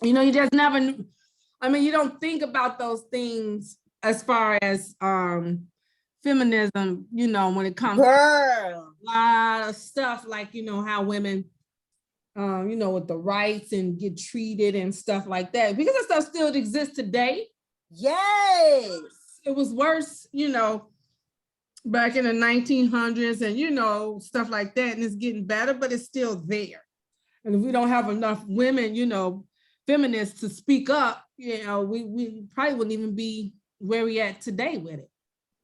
You know, you just never, I mean, you don't think about those things as far as feminism, you know, when it comes to a lot of stuff like, you know, how women, you know, with the rights and get treated and stuff like that, because that stuff still exists today. Yes. It was worse, you know, back in the 1900s and, you know, stuff like that. And it's getting better, but it's still there. And if we don't have enough women, you know, feminists to speak up, you know, we probably wouldn't even be where we at today with it.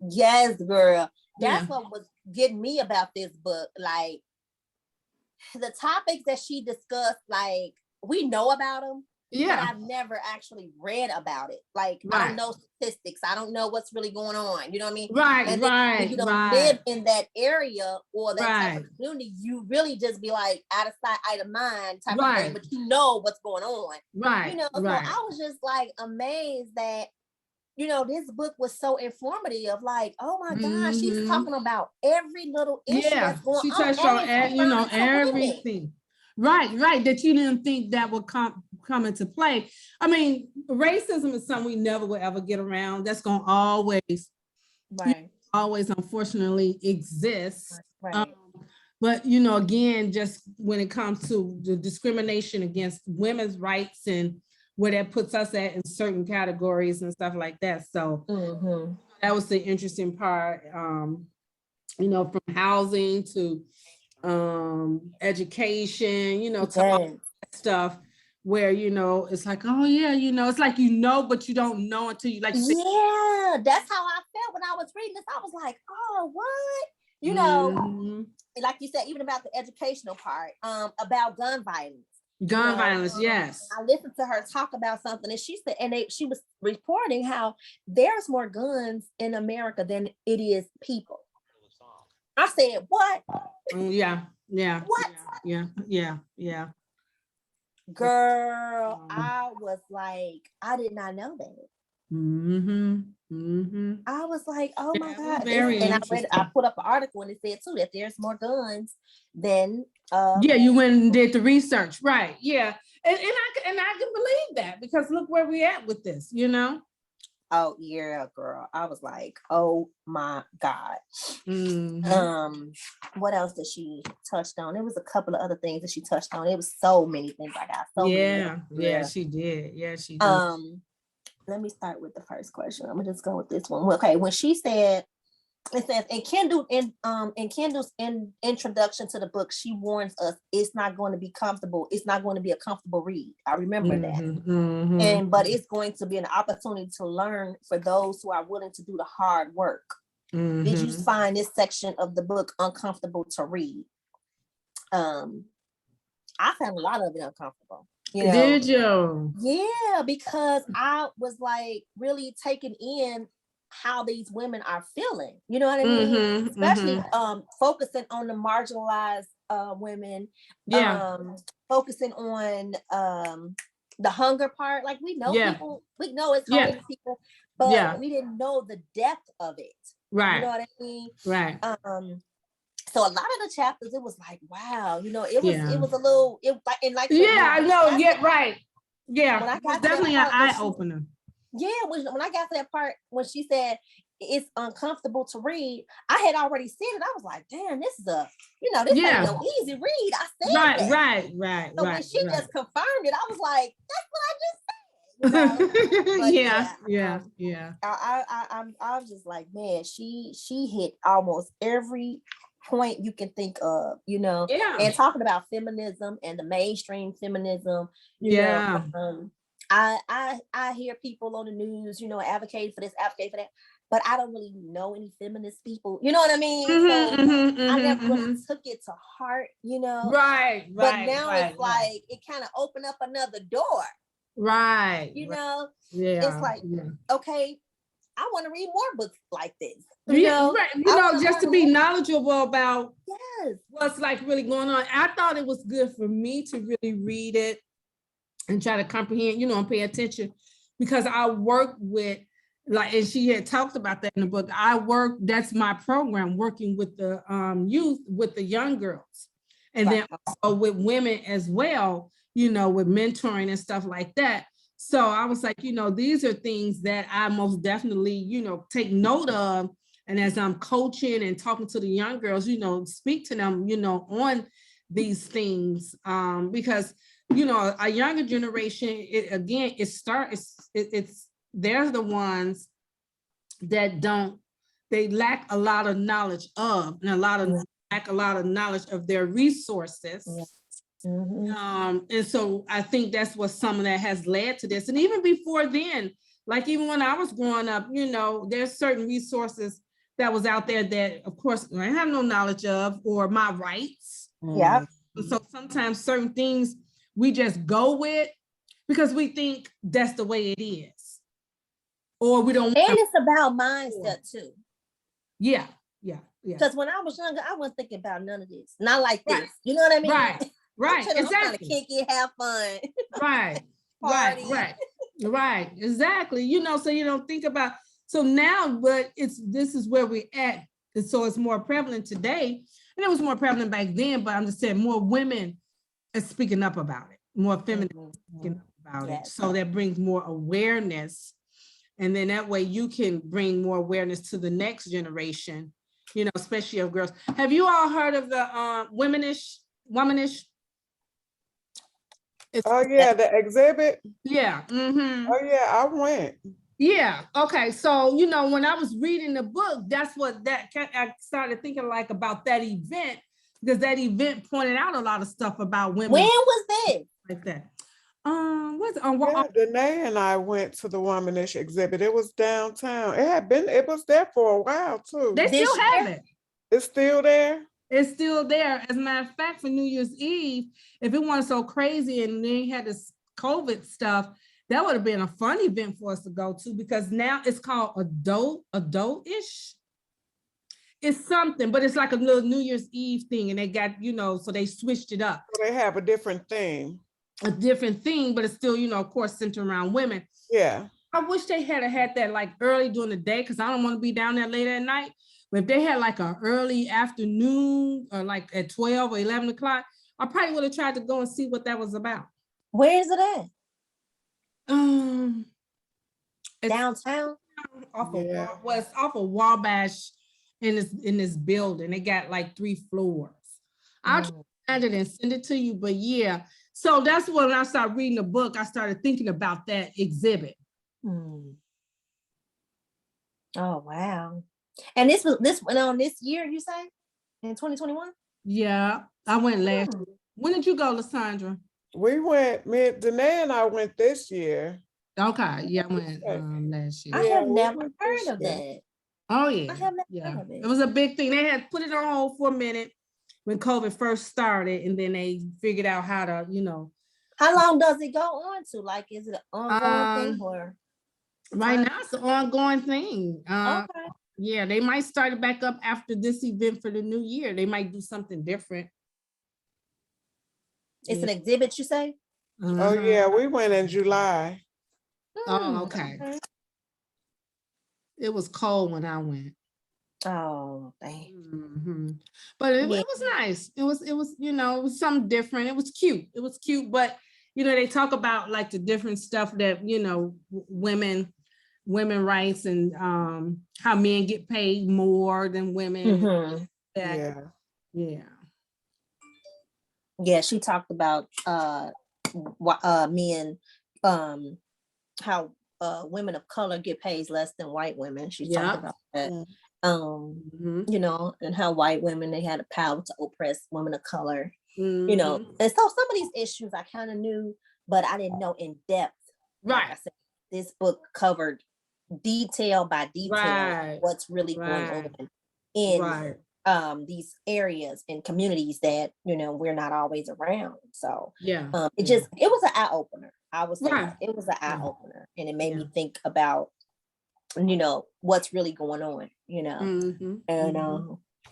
Yes, girl. That's what was getting me about this book. Like, the topics that she discussed, like, we know about them, but I've never actually read about it. Like, I don't know statistics. I don't know what's really going on. You know what I mean? And then when you don't live in that area or that type of community, you really just be like out of sight, out of mind type of thing, but you know what's going on. You know, so I was just like amazed that, you know, this book was so informative. Like, oh my gosh, she's talking about every little issue that's going on. She touched on, you know, everything. Right, that you didn't think that would come into play. I mean, racism is something we never will ever get around. That's going to always, always unfortunately exist. But, you know, again, just when it comes to the discrimination against women's rights and where that puts us at in certain categories and stuff like that. So that was the interesting part, you know, from housing to education, you know, to all that stuff where, you know, it's like, oh yeah, you know, it's like, you know, but you don't know until you like. Yeah, that's how I felt when I was reading this. I was like, oh, what? You know, like you said, even about the educational part, about gun violence. Gun violence, yes. I listened to her talk about something, and she said, and she was reporting how there's more guns in America than it is people. I said, what? Yeah. What? Yeah. Girl, I was like, I did not know that. I was like, oh my God. And I put up an article and it said too that there's more guns than you went and did the research, right? Yeah. And I can believe that, because look where we at with this, you know. Oh yeah, girl. I was like, oh my God. What else did she touched on? There was a couple of other things that she touched on. It was so many things. I got so many. Yeah, she did. Yeah, she did. Let me start with the first question. I'm gonna just go with this one. Okay, when she said, it says in Kendall's introduction to the book, she warns us it's not going to be comfortable. It's not going to be a comfortable read. I remember that. But it's going to be an opportunity to learn for those who are willing to do the hard work. Did you find this section of the book uncomfortable to read? I found a lot of it uncomfortable. You know? Did you? Yeah, because I was like really taking in how these women are feeling, you know what I mean? Especially focusing on the marginalized women, focusing on the hunger part. Like, we know people, we know it's homeless people, but we didn't know the depth of it. Right. You know what I mean? Right. So a lot of the chapters, it was like, wow, you know, it was a little, I know, right. Yeah, it was definitely an eye opener. Yeah, when I got to that part when she said it's uncomfortable to read, I had already seen it. I was like, damn, this is this ain't no easy read. I said Right. So when she just confirmed it, I was like, that's what I just said. You know? I was just like, man, she hit almost every point you can think of, you know, and talking about feminism and the mainstream feminism, you know, I hear people on the news, you know, advocate for this, advocate for that, but I don't really know any feminist people, you know what I mean? I never really took it to heart, you know. But now it's like it kind of opened up another door. You know, it's like, okay, I want to read more books like this. You know, just to be knowledgeable about what's like really going on. I thought it was good for me to really read it and try to comprehend, you know, and pay attention, because I work with, like, and she had talked about that in the book. That's my program, working with the youth, with the young girls, and then also with women as well, with mentoring and stuff like that. So I was like, these are things that I most definitely, take note of. And as I'm coaching and talking to the young girls, speak to them, on these things, because, a younger generation, they're the ones that they lack a lot of knowledge of, and lack a lot of knowledge of their resources. Yeah. Mm-hmm. And so I think that's what some of that has led to this. And even before then, like even when I was growing up, there's certain resources that was out there that, of course, I have no knowledge of, or my rights. Yeah. So sometimes certain things we just go with because we think that's the way it is, or we don't. And it's about mindset too. Yeah. Because when I was younger, I wasn't thinking about none of this. Not like this. You know what I mean? Right. I'm trying to kick it, have fun. Right. Exactly. So you don't think about. So now, but this is where we're at. And so it's more prevalent today, and it was more prevalent back then. But I'm just saying, more women are speaking up about it. More feminists speaking up about it. So that brings more awareness, and then that way you can bring more awareness to the next generation. Especially of girls. Have you all heard of the womanish? The exhibit. Yeah. Mm-hmm. Oh yeah, I went. Yeah. Okay. So when I was reading the book, that's what I started thinking like about that event, because that event pointed out a lot of stuff about women. When was this? Like that. Danae and I went to the womanish exhibit. It was downtown. It was there for a while too. They still have it. It's still there? It's still there. As a matter of fact, for New Year's Eve, if it wasn't so crazy and they had this COVID stuff, that would have been a fun event for us to go to, because now it's called adult-ish. It's something, but it's like a little New Year's Eve thing, and they got, so they switched it up. So they have a different thing. But it's still, of course, centered around women. Yeah. I wish they had that like early during the day, because I don't want to be down there late at night. But if they had like an early afternoon, or like at 12 or 11 o'clock, I probably would have tried to go and see what that was about. Where is it at? Downtown. It's off of Wabash, in this building. They got like 3 floors. I'll try to find it and send it to you. But yeah, so that's when I started reading the book. I started thinking about that exhibit. Oh wow! And this went on this year, you say, in 2021? Yeah, I went last year. When did you go, Lysandra? We went. Danae and I went this year. Okay, yeah, I went last year. I have never heard of that. Oh yeah, I have never heard of it. It was a big thing. They had put it on hold for a minute when COVID first started, and then they figured out how to, How long does it go on to? Like, is it an ongoing thing or? Right now, it's an ongoing thing. Okay. Yeah, they might start it back up after this event for the new year. They might do something different. It's an exhibit, you say? Oh yeah, we went in July. Oh, okay. It was cold when I went. Oh, dang. But it was nice. It was it was something different. It was cute. But they talk about like the different stuff that women rights, and how men get paid more than women. Yeah, she talked about men, how women of color get paid less than white women. She talked about that. And how white women, they had the power to oppress women of color. And so some of these issues I kind of knew, but I didn't know in depth. Right. Like I said, this book covered detail by detail what's really going on in these areas and communities that we're not always around. So it was an eye opener. I would say it was an eye opener, and it made me think about what's really going on. And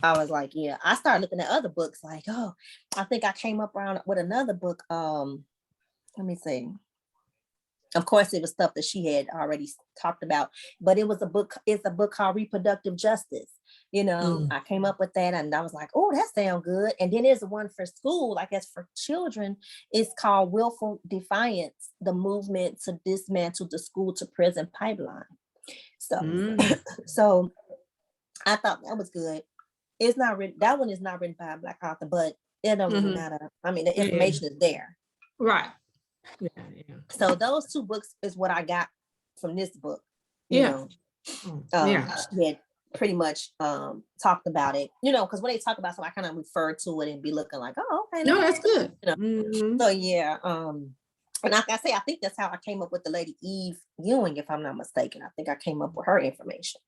I was like, I started looking at other books. Like, I think I came up around with another book. Let me see. Of course, it was stuff that she had already talked about, but it was a book. It's a book called Reproductive Justice. I came up with that, and I was like, "Oh, that sounds good." And then there's one for school, I guess for children. It's called Willful Defiance: The Movement to Dismantle the School to Prison Pipeline. So I thought that was good. It's not written. That one is not written by a Black author, but it don't really matter. I mean, the information is there. Right. Yeah. So those two books is what I got from this book. She had pretty much talked about it, because when they talk about something, I kind of refer to it and be looking like, oh, okay. No, that's good. So yeah, and like I say, I think that's how I came up with the lady Eve Ewing, if I'm not mistaken. I think I came up with her information.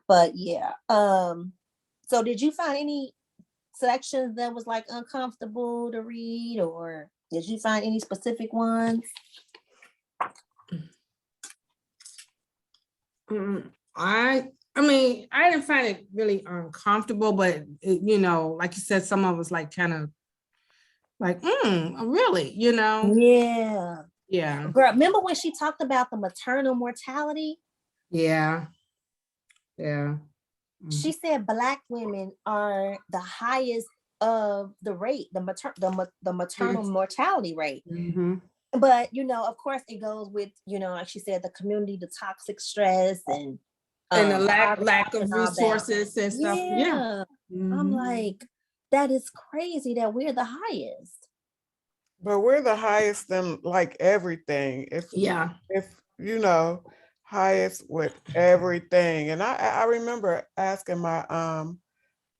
But yeah, so did you find any sections that was like uncomfortable to read, or did you find any specific ones? I mean, I didn't find it really uncomfortable, but like you said, some of us like kind of like, really, Yeah. Yeah. Girl, remember when she talked about the maternal mortality? Yeah. She said Black women are the highest of the rate, the maternal mortality rate. But of course it goes with, like she said, the community, the toxic stress and the lack of resources and stuff. Yeah. I'm like, that is crazy that we're the highest. But we're the highest in like everything. If highest with everything. And I remember asking my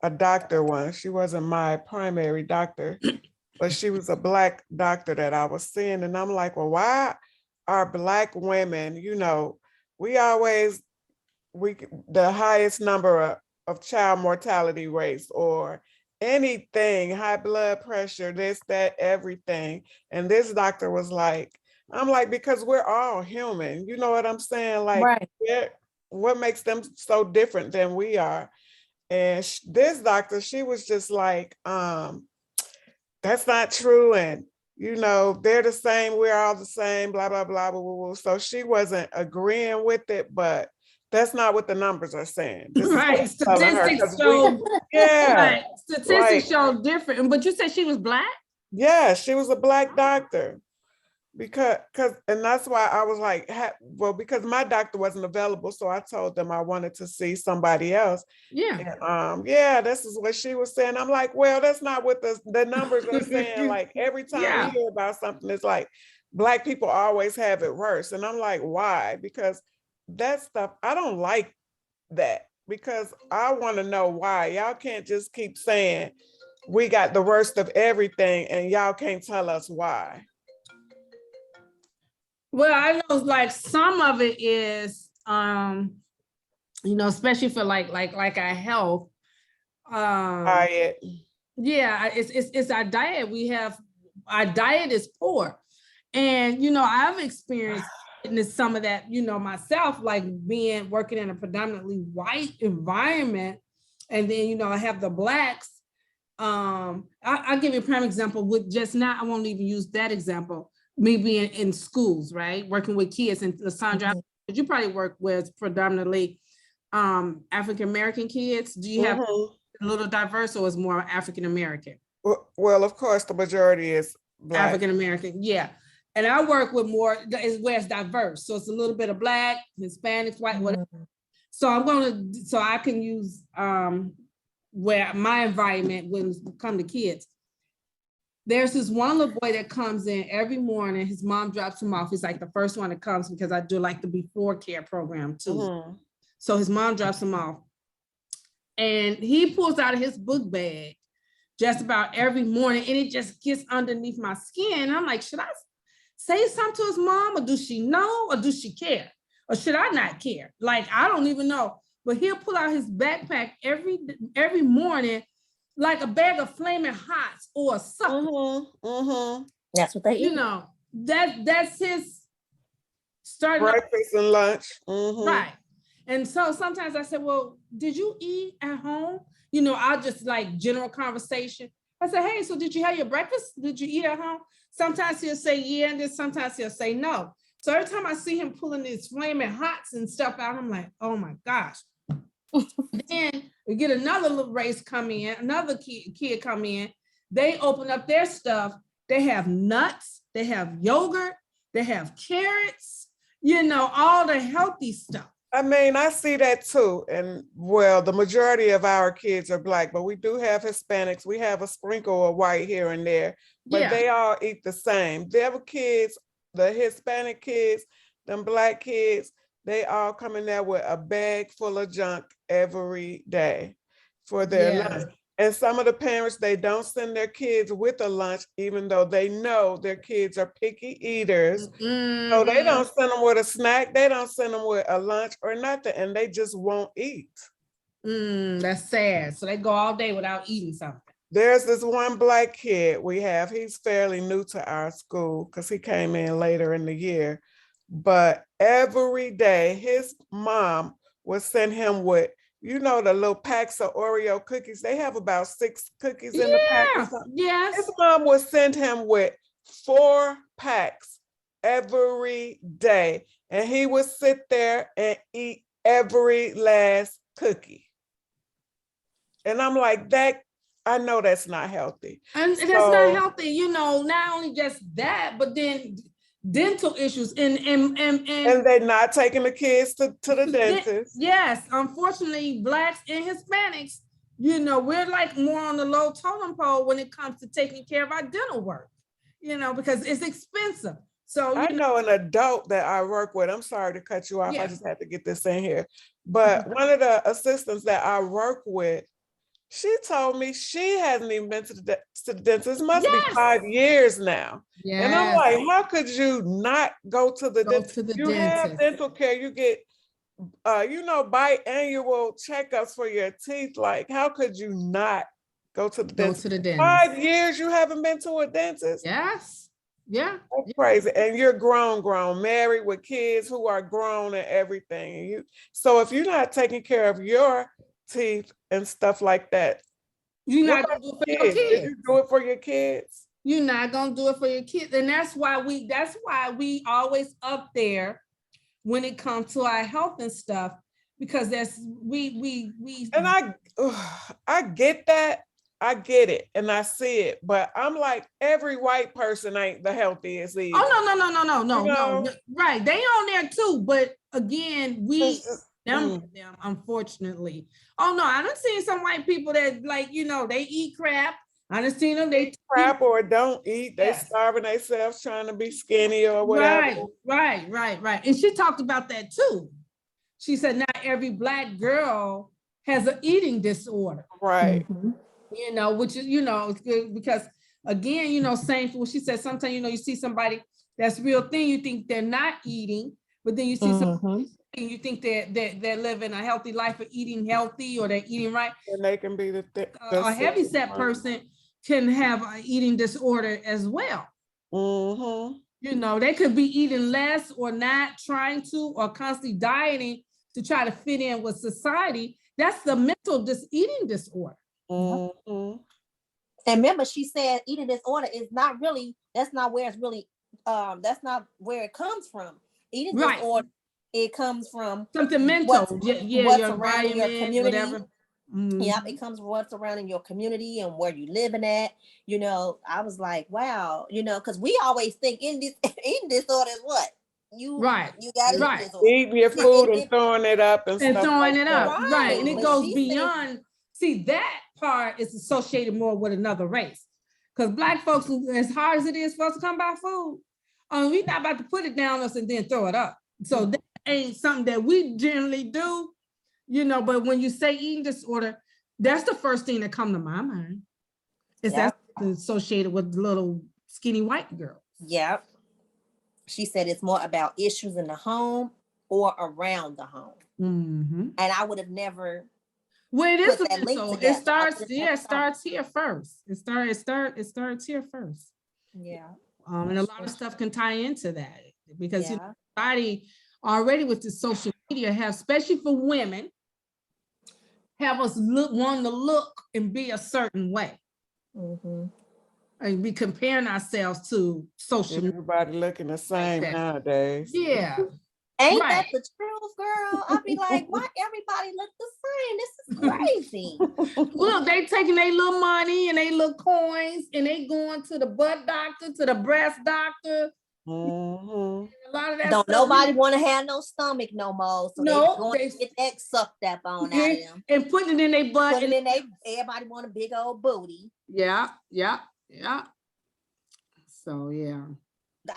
a doctor once. She wasn't my primary doctor, but she was a Black doctor that I was seeing. And I'm like, well, why are Black women, the highest number of child mortality rates or anything, high blood pressure, this, that, everything. And this doctor was like, I'm like, because we're all human. You know what I'm saying? Like, right. What makes them so different than we are? And this doctor, she was just like, that's not true. And, they're the same. We're all the same, blah, blah, blah, blah, blah, blah. So she wasn't agreeing with it, but that's not what the numbers are saying. Right. Statistics show. Statistics show different. But you said she was Black? Yeah, she was a Black doctor. Because that's why I was like, because my doctor wasn't available, so I told them I wanted to see somebody else. Yeah. And, this is what she was saying. I'm like, well, that's not what the numbers are saying. Like every time we hear about something, it's like Black people always have it worse. And I'm like, why? Because that stuff, I don't like that, because I want to know why. Y'all can't just keep saying we got the worst of everything and y'all can't tell us why. Well, I know like some of it is, especially for like our health. Diet. Yeah, it's our diet. Our diet is poor. And, I've experienced some of that, myself, like working in a predominantly white environment. And then, I have the Blacks. I'll give you a prime example with just now. I won't even use that example. Me being in schools, right? Working with kids, and Lysandra, you probably work with predominantly African-American kids. Do you have a little diverse, or is more African-American? Well, of course, the majority is Black. African-American, yeah. And I work with more, where it's diverse. So it's a little bit of Black, Hispanics, white, whatever. So I can use where my environment when it comes to kids. There's this one little boy that comes in every morning. His mom drops him off. He's like the first one that comes, because I do like the before care program too. So his mom drops him off. And he pulls out of his book bag just about every morning, and it just gets underneath my skin. I'm like, should I say something to his mom, or does she know, or does she care? Or should I not care? Like, I don't even know. But he'll pull out his backpack every morning, like a bag of Flaming Hots or something. That's what they eat. That's his starting breakfast and lunch. Right. And so sometimes I said, well, did you eat at home? I'll just like general conversation. I said, hey, so did you have your breakfast? Did you eat at home? Sometimes he'll say yeah, and then sometimes he'll say no. So every time I see him pulling these flaming hots and stuff out, I'm like, oh my gosh. Then we get another little race come in, another kid come in. They open up their stuff. They have nuts, they have yogurt, they have carrots, you know, all the healthy stuff. I mean, I see that too. And well, the majority of our kids are Black, but we do have Hispanics. We have a sprinkle of white here and there, but they all eat the same. Their kids, the Hispanic kids, them Black kids, they all come in there with a bag full of junk every day for their lunch. And some of the parents, they don't send their kids with a lunch, even though they know their kids are picky eaters. So they don't send them with a snack. They don't send them with a lunch or nothing, and they just won't eat. That's sad. So they go all day without eating something. There's this one Black kid we have. He's fairly new to our school because he came in later in the year. But every day, his mom would send him with, you know, the little packs of Oreo cookies. They have about 6 cookies in the pack or something. Yes. His mom would send him with 4 packs every day. And he would sit there and eat every last cookie. And I'm like, that, I know that's not healthy. And that's not healthy, you know, not only just that, but then dental issues and they're not taking the kids to the dentist. Yes, unfortunately, Blacks and Hispanics, you know, we're like more on the low totem pole when it comes to taking care of our dental work, you know, because it's expensive. So I know an adult that I work with. I'm sorry to cut you off. I just had to get this in here. But one of the assistants that I work with, she told me she hasn't even been to the dentist. It must be 5 years now. And I'm like, how could you not go to the dentist? You have dental care. You get, you know, biannual checkups for your teeth. Like, how could you not go to the dentist? 5 years you haven't been to a dentist? Yes. Yeah. That's crazy. And you're grown, married with kids who are grown and everything. So if you're not taking care of your teeth and stuff like that, you're not gonna do it for your kids. You do it for your kids. You're not gonna do it for your kids, and that's why we always up there when it comes to our health and stuff, because that's we. And I get that. I get it and I see it, but I'm like, every white person ain't the healthiest either. Oh no. Right, they on there too, but again, them unfortunately. Oh no, I done seen some white people that, like, you know, they eat crap. I done seen them, they crap or don't eat. They starving themselves trying to be skinny or whatever. Right. And she talked about that too. She said not every Black girl has an eating disorder. Right. You know, which is, you know, it's good because again, you know, same for what she said, sometimes, you know, you see somebody that's real thin, you think they're not eating, but then you see somebody and you think they're living a healthy life or eating healthy or they're eating right. And they can be a heavy set person can have an eating disorder as well. You know, they could be eating less or not trying to, or constantly dieting to try to fit in with society. That's the mental eating disorder. And remember, she said eating disorder is not really, that's not where it's really, that's not where it comes from. Eating disorder, it comes from something mental. What's around your community. Whatever. Yeah, it comes from what's surrounding your community and where you living at. You know, I was like, wow, you know, because we always think eating disorder is what? You got eating your food and throwing it up and stuff throwing it up. Right. And it goes beyond. See, that part is associated more with another race. Because Black folks, as hard as it is for us to come by food, we're not about to put it down us and then throw it up. So that ain't something that we generally do, you know, but when you say eating disorder, that's the first thing that come to my mind. Is that associated with little skinny white girls. Yep. She said it's more about issues in the home or around the home. And I would have never. Well, it is it starts here first. It starts here first. Yeah. And a lot of stuff can tie into that because you know, society already with the social media have, especially for women, have us wanting to look and be a certain way. and we comparing ourselves to social media. Everybody looking the same nowadays. Yeah. Ain't that the truth, girl? I'll be like, why everybody look the same? This is crazy. Look, they taking their little money and they little coins and they going to the butt doctor, to the breast doctor. Mm-hmm. A lot of that Don't stuff, nobody want to have no stomach no more. So they get that sucked up on out of them. And putting it in their butt. Everybody want a big old booty. Yeah. So yeah.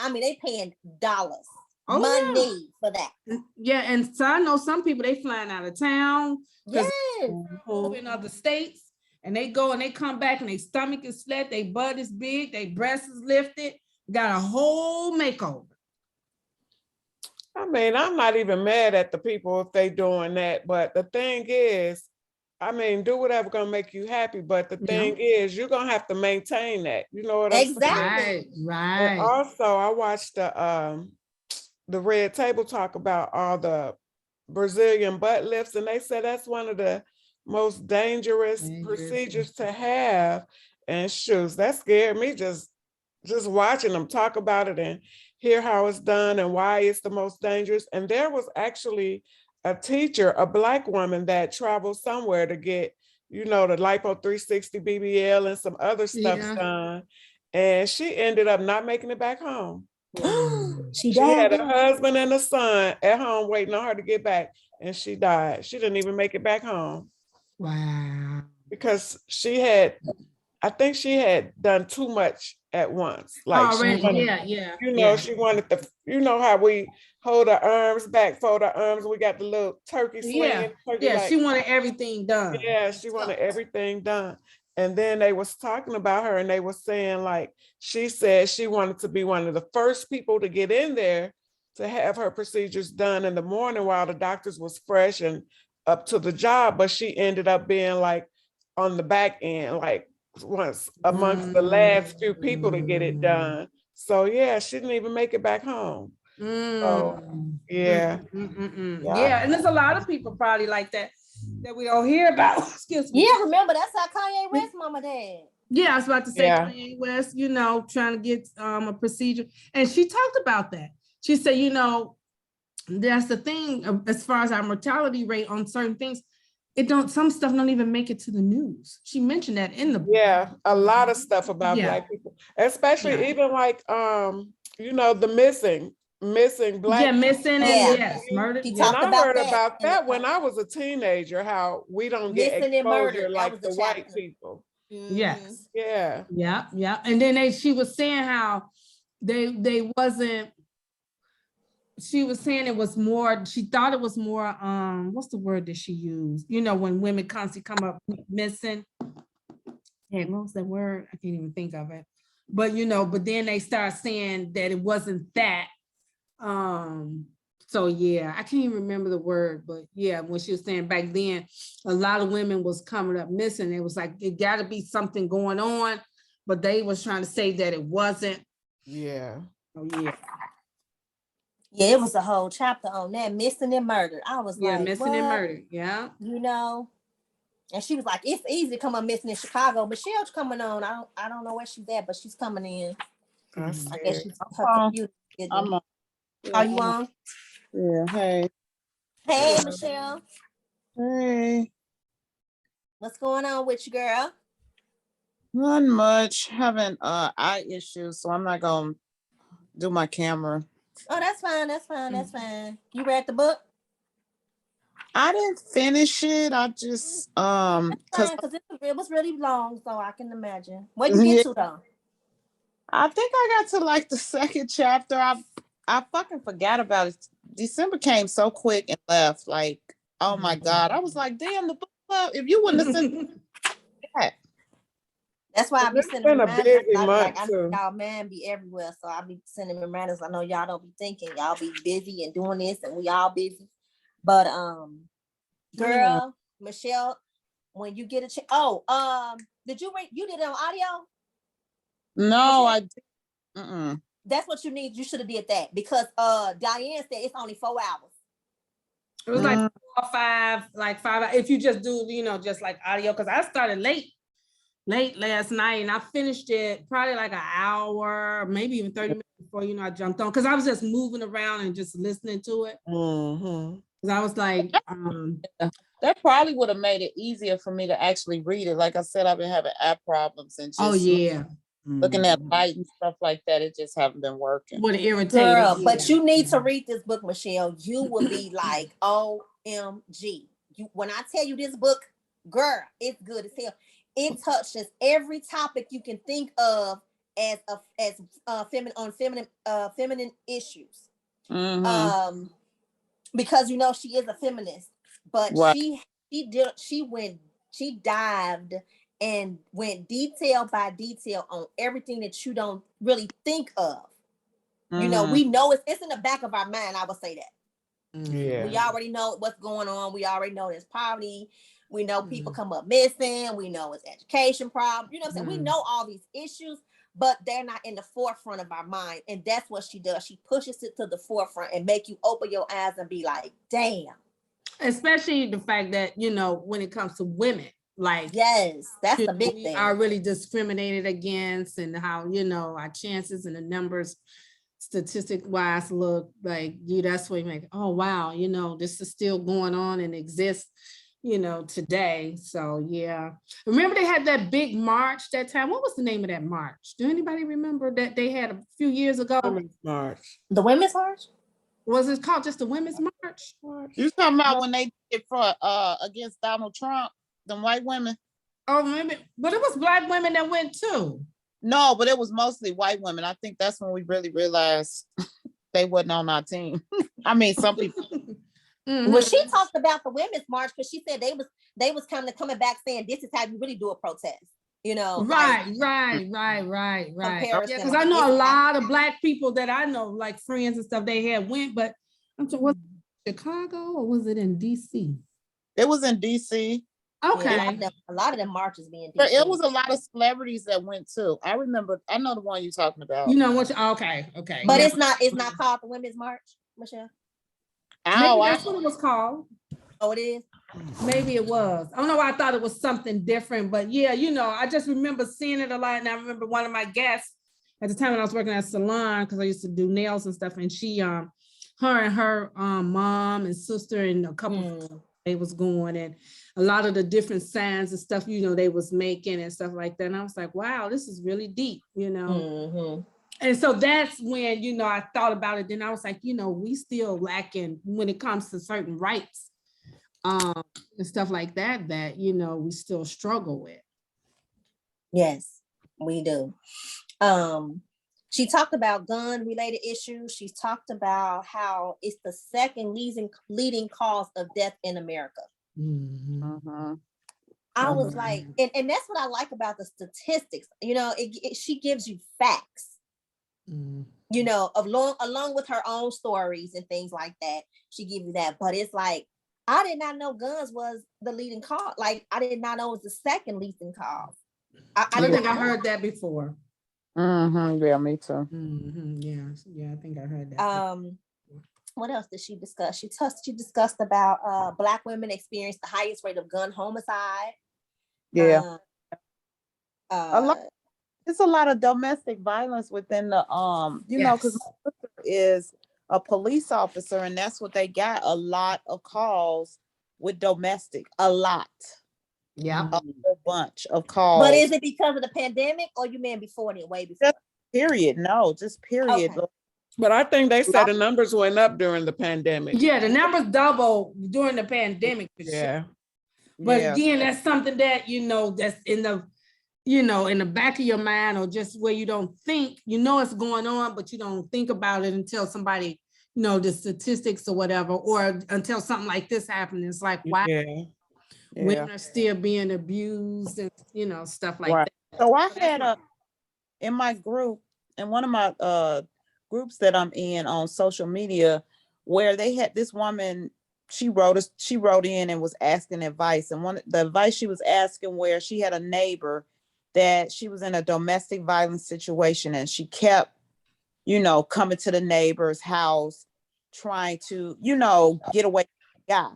I mean, they paying dollars. Money for that. Yeah, and so I know some people, they flying out of town. Yes. In other states, and they go and they come back and their stomach is flat, their butt is big, their breast is lifted, got a whole makeover. I mean, I'm not even mad at the people if they doing that, but the thing is, I mean, do whatever gonna make you happy, but the thing is, you're gonna have to maintain that. You know what I'm saying? Right. And also, I watched the Red Table talk about all the Brazilian butt lifts, and they said that's one of the most dangerous procedures to have. And shoes, that scared me just watching them talk about it and hear how it's done and why it's the most dangerous. And there was actually a teacher, a Black woman that traveled somewhere to get, the Lipo 360 BBL and some other stuff done. And she ended up not making it back home. She had a husband and a son at home waiting on her to get back, and she died. She didn't even make it back home. Wow. Because I think she had done too much at once. Like she wanted the, how we hold our arms back, fold our arms, we got the little turkey swing. She wanted everything done. Yeah, she wanted everything done. And then they was talking about her and they were saying, like, she said she wanted to be one of the first people to get in there to have her procedures done in the morning while the doctors was fresh and up to the job. But she ended up being like on the back end, like once amongst the last few people to get it done. So yeah, she didn't even make it back home. So yeah. Yeah, and there's a lot of people probably like that we don't hear about. Excuse me. Yeah, remember that's how Kanye West mama did. Yeah, I was about to say Kanye West, trying to get a procedure. And she talked about that. She said, that's the thing as far as our mortality rate on certain things. Some stuff don't even make it to the news. She mentioned that in the book. Yeah, a lot of stuff about Black people, especially even like the missing Black. Yeah, missing and murdered. And I heard about that when I was a teenager, how we don't get exposure like the white people. Yes. Yeah. Yeah. And then she was saying how they wasn't. She was saying it was more, she thought it was more, what's the word that she used? When women constantly come up missing. Hey, what was that word? I can't even think of it. But, but then they start saying that it wasn't that. So yeah, I can't even remember the word, but yeah, when she was saying back then, a lot of women was coming up missing. It was like, it gotta be something going on, but they was trying to say that it wasn't. Yeah. Oh yeah. Yeah, it was a whole chapter on that, missing and murdered. I was like, missing and murdered. Yeah. And she was like, it's easy to come up missing in Chicago. Michelle's coming on. I don't know where she's at, but she's coming in. I guess she's on her computer. I'm on. Are you on? Yeah. Hey. Hey, Michelle. Hey. What's going on with you, girl? Not much. Having eye issues, so I'm not gonna do my camera. Oh, that's fine. That's fine. That's fine. You read the book? I didn't finish it. I just because it was really long, so I can imagine. What you get to though? I think I got to like the second chapter. I fucking forgot about it. December came so quick and left. Like, oh my God. I was like, damn, the book club. If you wouldn't have sent that. That's why I be sending reminders. I know y'all man be everywhere, so I be sending reminders. I know y'all don't be thinking, y'all be busy and doing this, and we all busy. But girl, Michelle, when you get a chance, did you read? You did it on audio? No, I didn't. That's what you need. You should have did that because Diane said it's only 4 hours. It was like 4 or 5, like 5. If you just do, just like audio, because I started late. late last night, and I finished it probably like an hour, maybe even 30 minutes before, I jumped on, because I was just moving around and just listening to it. Because I was like, that probably would have made it easier for me to actually read it. Like I said, I've been having eye problems and just looking at light and stuff like that. It just haven't been working. Would have irritated. Girl, but you need to read this book, Michelle. You will be like, OMG. When I tell you this book, girl, it's good as hell. It touches every topic you can think of as feminine issues. Because she is a feminist, but she dived and went detail by detail on everything that you don't really think of. We know it's in the back of our mind. I would say that. Yeah. We already know what's going on. We already know there's poverty. We know people come up missing. We know it's education problem. You know what I'm saying? We know all these issues, but they're not in the forefront of our mind. And that's what she does. She pushes it to the forefront and make you open your eyes and be like, damn. Especially the fact that, when it comes to women, like, yes, that's the big thing. Are really discriminated against, and how, our chances and the numbers statistic wise look like, that's what you make, oh, wow, this is still going on and exists, today. So, yeah. Remember they had that big march that time? What was the name of that march? Do anybody remember that they had a few years ago? Women's March. The Women's March? Was it called just the Women's March? You talking about when they did it for against Donald Trump, them white women? Oh, maybe, but it was Black women that went too. No, but it was mostly white women. I think that's when we really realized they wasn't on our team. I mean, some people. Well, she talked about the Women's March because she said they was coming back saying this is how you really do a protest. Right. Yeah, because I know a lot of Black people that I know, like friends and stuff, they had went, but I'm sure, was it Chicago or was it in DC? It was in DC. Okay. Yeah, a lot of them marches being DC. But it was a lot of celebrities that went too. I know the one you're talking about. Okay. But it's not called the Women's March, Michelle? Maybe that's what it was called. Oh, it is? Maybe it was. I don't know why I thought it was something different, but yeah, I just remember seeing it a lot. And I remember one of my guests at the time when I was working at a salon, because I used to do nails and stuff, and she, her and her mom and sister and a couple they was going, and a lot of the different signs and stuff, they was making and stuff like that. And I was like, wow, this is really deep, And so that's when, I thought about it. Then I was like, we still lacking when it comes to certain rights and stuff like that, we still struggle with. Yes, we do. She talked about gun-related issues. She talked about how it's the second leading cause of death in America. I was like, and that's what I like about the statistics. She gives you facts. Along with her own stories and things like that. She gives you that, but it's like, I did not know guns was the leading cause. Like, I did not know it was the second leading cause. I think I heard that before. Yeah, me too. Yeah, I think I heard that. What else did she discuss? She discussed about Black women experience the highest rate of gun homicide. Yeah. It's a lot of domestic violence within the because my sister is a police officer, and that's what they got, a lot of calls with domestic, a lot. Yeah. A whole bunch of calls. But is it because of the pandemic, or you mean before it, way before? Just period. No, just period. Okay. But I think they said the numbers went up during the pandemic. Yeah, the numbers doubled during the pandemic. Yeah. But again, that's something that, that's in the, in the back of your mind, or just where you don't think, it's going on, but you don't think about it until somebody, the statistics or whatever, or until something like this happens. It's like, wow, women are still being abused and, stuff like that. So I had in my group, in one of my groups that I'm in on social media, where they had this woman, she wrote in and was asking advice. And the advice she was asking, where she had a neighbor that she was in a domestic violence situation, and she kept, coming to the neighbor's house, trying to, get away from the guy.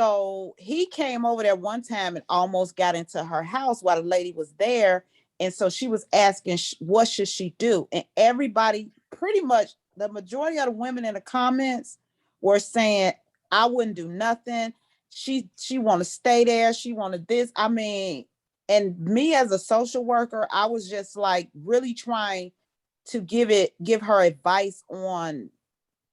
So he came over there one time and almost got into her house while the lady was there. And so she was asking, what should she do? And everybody, pretty much the majority of the women in the comments were saying, I wouldn't do nothing. She want to stay there. She wanted this. I mean, and me as a social worker, I was just like really trying to give her advice on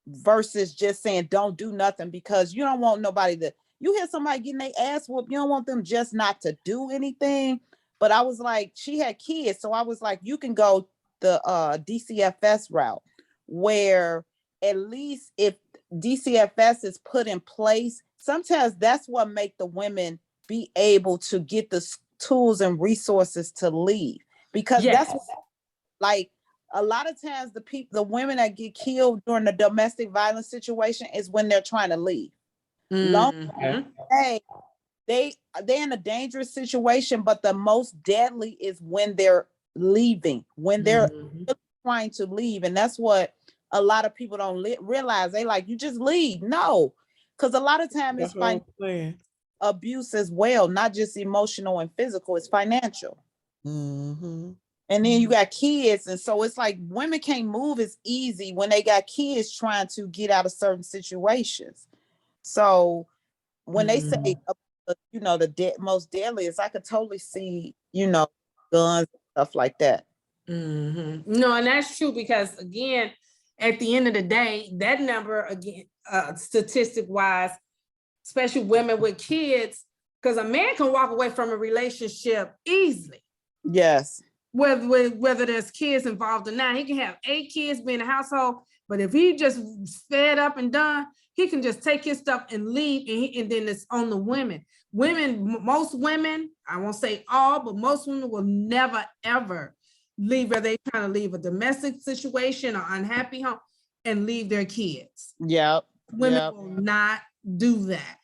versus just saying don't do nothing, because you don't want nobody to, you hear somebody getting their ass whooped, you don't want them just not to do anything. But I was like, she had kids, so I was like, you can go the DCFS route, where at least if DCFS is put in place, sometimes that's what make the women be able to get the tools and resources to leave, because that's what, like, a lot of times the women that get killed during the domestic violence situation is when they're trying to leave. They're in a dangerous situation, but the most deadly is when they're leaving, when they're trying to leave. And that's what a lot of people don't realize. They like, you just leave. No, because a lot of times it's financial abuse as well, not just emotional and physical, it's financial. And then you got kids. And so it's like women can't move as easy when they got kids trying to get out of certain situations. So when they say, you know, the most deadliest, I could totally see, you know, guns, stuff like that. No, and that's true, because again, at the end of the day, that number, again, statistic wise, especially women with kids, because a man can walk away from a relationship easily. Yes. Whether there's kids involved or not, he can have 8 kids, be in a household, but if he just fed up and done, he can just take his stuff and leave, and then it's on the women. Most women, I won't say all, but most women will never ever leave, whether they're trying to leave a domestic situation or unhappy home and leave their kids. Women will not do that.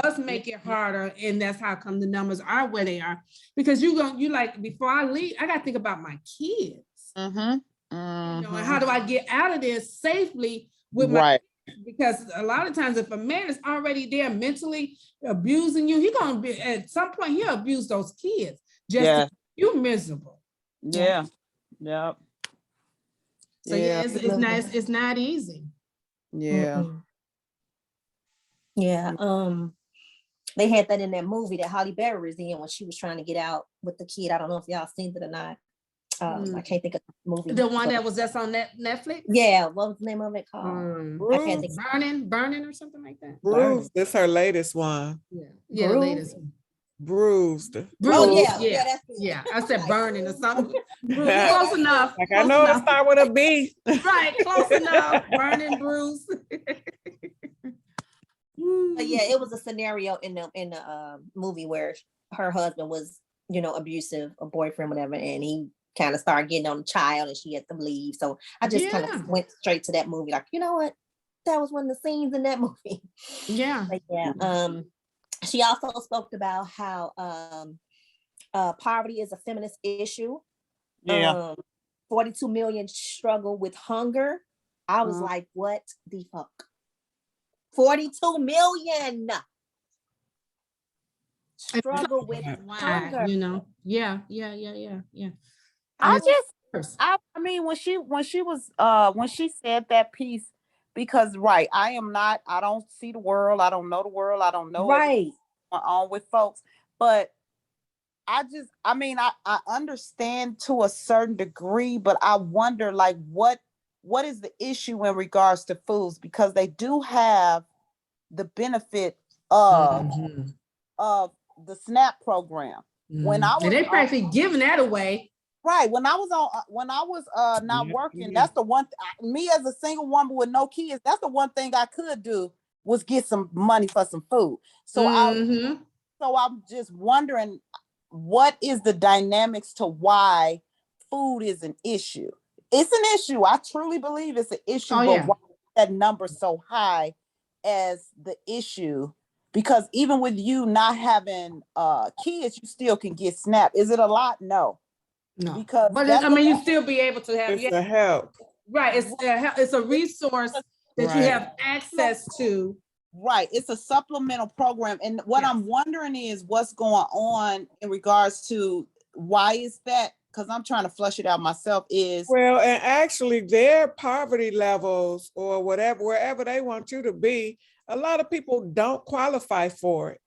Us make it harder, and that's how come the numbers are where they are, because you like, before I leave, I got to think about my kids. You know, and how do I get out of this safely with my kids? Because a lot of times if a man is already there mentally abusing you, he's gonna be, at some point he'll abuse those kids just to keep you miserable. So it's not easy. They had that in that movie that Halle Berry was in when she was trying to get out with the kid. I don't know if y'all seen it or not. I can't think of the movie. The one that was just on Netflix? Yeah, what was the name of it called? Burning or something like that. Bruised. This is her latest one. Yeah, the latest one. Bruised. Yeah. I said burning or something. Close enough. Like, I know it start with a B. Right, close enough. Burning, bruised. But yeah, it was a scenario in the movie where her husband was, you know, abusive, a boyfriend, whatever, and he kind of started getting on the child, and she had to leave. So I just kind of went straight to that movie, like, you know what, that was one of the scenes in that movie. But she also spoke about how poverty is a feminist issue. 42 million struggle with hunger. I was like, what the fuck? 42 million struggle with hunger. You know, yeah. I mean, when she said that piece, because I don't see the world, I don't know the world, I don't know what's going on with folks, but I understand to a certain degree, but I wonder, like, what is the issue in regards to foods, because they do have the benefit of the SNAP program. When I was, and they practically giving that away. Right. When I was not working, that's the one, me as a single woman with no kids, that's the one thing I could do was get some money for some food. So I'm just wondering, what is the dynamics to why food is an issue? It's an issue. I truly believe it's an issue, but why is that number so high as the issue? Because even with you not having kids, you still can get SNAP. Is it a lot? No. Because you still be able to have a help. Right. It's a resource that you have access to Right. It's a supplemental program. And what I'm wondering is what's going on in regards to why is that? Because I'm trying to flush it out myself is. Well, and actually their poverty levels or whatever, wherever they want you to be, a lot of people don't qualify for it.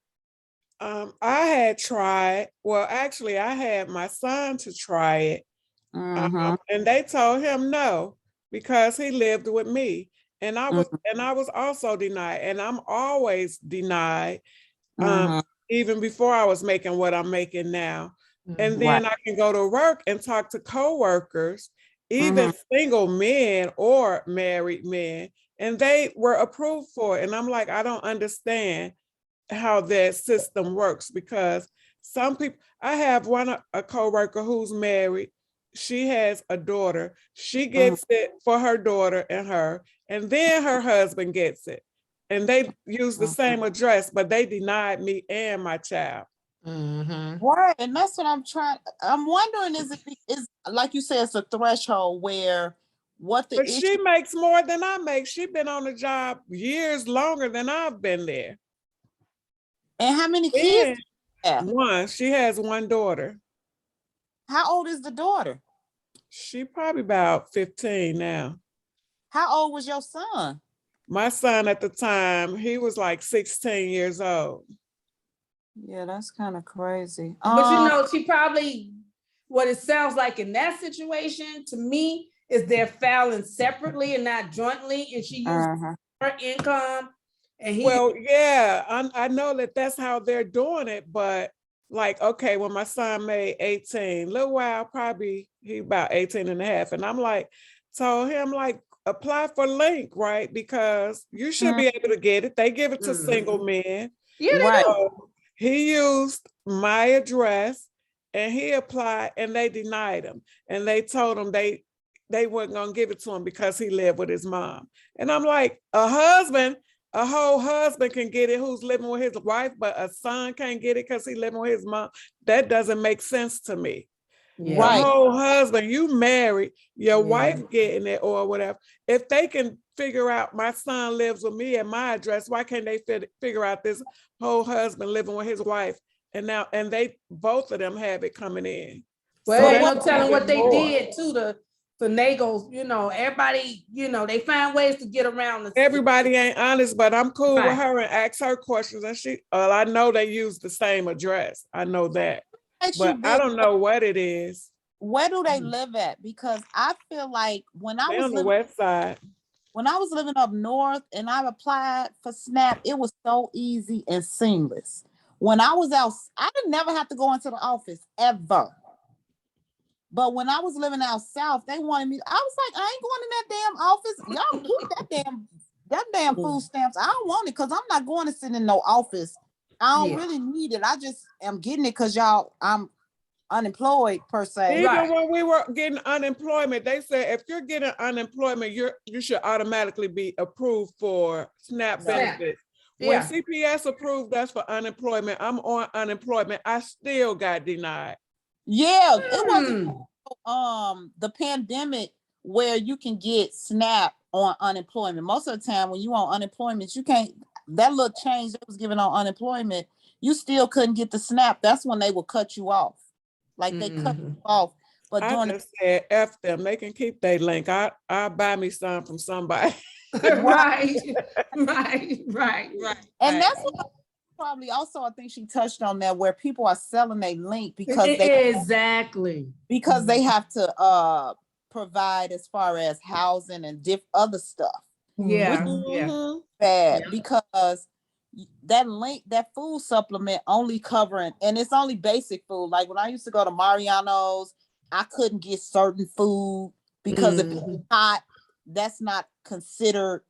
I had tried, well, actually I had my son to try it. And they told him no, because he lived with me. And I was also denied, and I'm always denied, even before I was making what I'm making now. And then I can go to work and talk to coworkers, even single men or married men, and they were approved for it. And I'm like, I don't understand how that system works, because some people, I have a coworker who's married. She has a daughter. She gets it for her daughter and then her husband gets it. And they use the same address, but they denied me and my child. Right. And that's what I'm wondering, is like you said, it's a threshold where but she makes more than I make. She's been on the job years longer than I've been there. And how many kids? One. She has one daughter. How old is the daughter? She probably about 15 now. How old was your son? My son at the time, he was like 16 years old. Yeah, that's kind of crazy. But she probably, what it sounds like in that situation to me is they're filing separately and not jointly, and she used her income. And I know that that's how they're doing it, but like, okay, when my son made 18, a little while, probably he about 18 and a half. And I'm like, told him like, apply for Link, right? Because you should be able to get it. They give it to single men. Yeah, they do. He used my address and he applied and they denied him. And they told him they weren't going to give it to him because he lived with his mom. And I'm like, a whole husband can get it who's living with his wife, but a son can't get it because he's living with his mom. That doesn't make sense to me. Yeah. The whole husband, you married, your wife getting it or whatever. If they can figure out my son lives with me at my address, why can't they figure out this whole husband living with his wife? And they both of them have it coming in. Well, so ain't no telling what they did to the finagles, everybody, they find ways to get around. Everybody ain't honest, but I'm cool with her and ask her questions. And I know they use the same address. I know that. But I don't know what it is. Where do they live at? Because I feel like when I was on the west side, when I was living up north and I applied for SNAP, it was so easy and seamless. When I was out, I didn't never have to go into the office ever. But when I was living out south, they wanted me. I was like, I ain't going in that damn office. Y'all keep that damn food stamps. I don't want it because I'm not going to sit in no office. I don't really need it. I just am getting it because I'm unemployed per se. Even when we were getting unemployment, they said if you're getting unemployment, you should automatically be approved for SNAP benefits. When CPS approved us for unemployment, I'm on unemployment. I still got denied. Yeah, it wasn't the pandemic where you can get SNAP on unemployment. Most of the time when you on unemployment, you can't. That little change that was given on unemployment, you still couldn't get the SNAP. That's when they would cut you off. Like they cut you off. But I just said F them. They can keep their link. I'll buy me some from somebody. right. And that's what probably also I think she touched on that, where people are selling their link because because they have to provide as far as housing and other stuff. Bad because that link, that food supplement only covering, and it's only basic food. Like when I used to go to Mariano's, I couldn't get certain food because if it's hot, that's not considered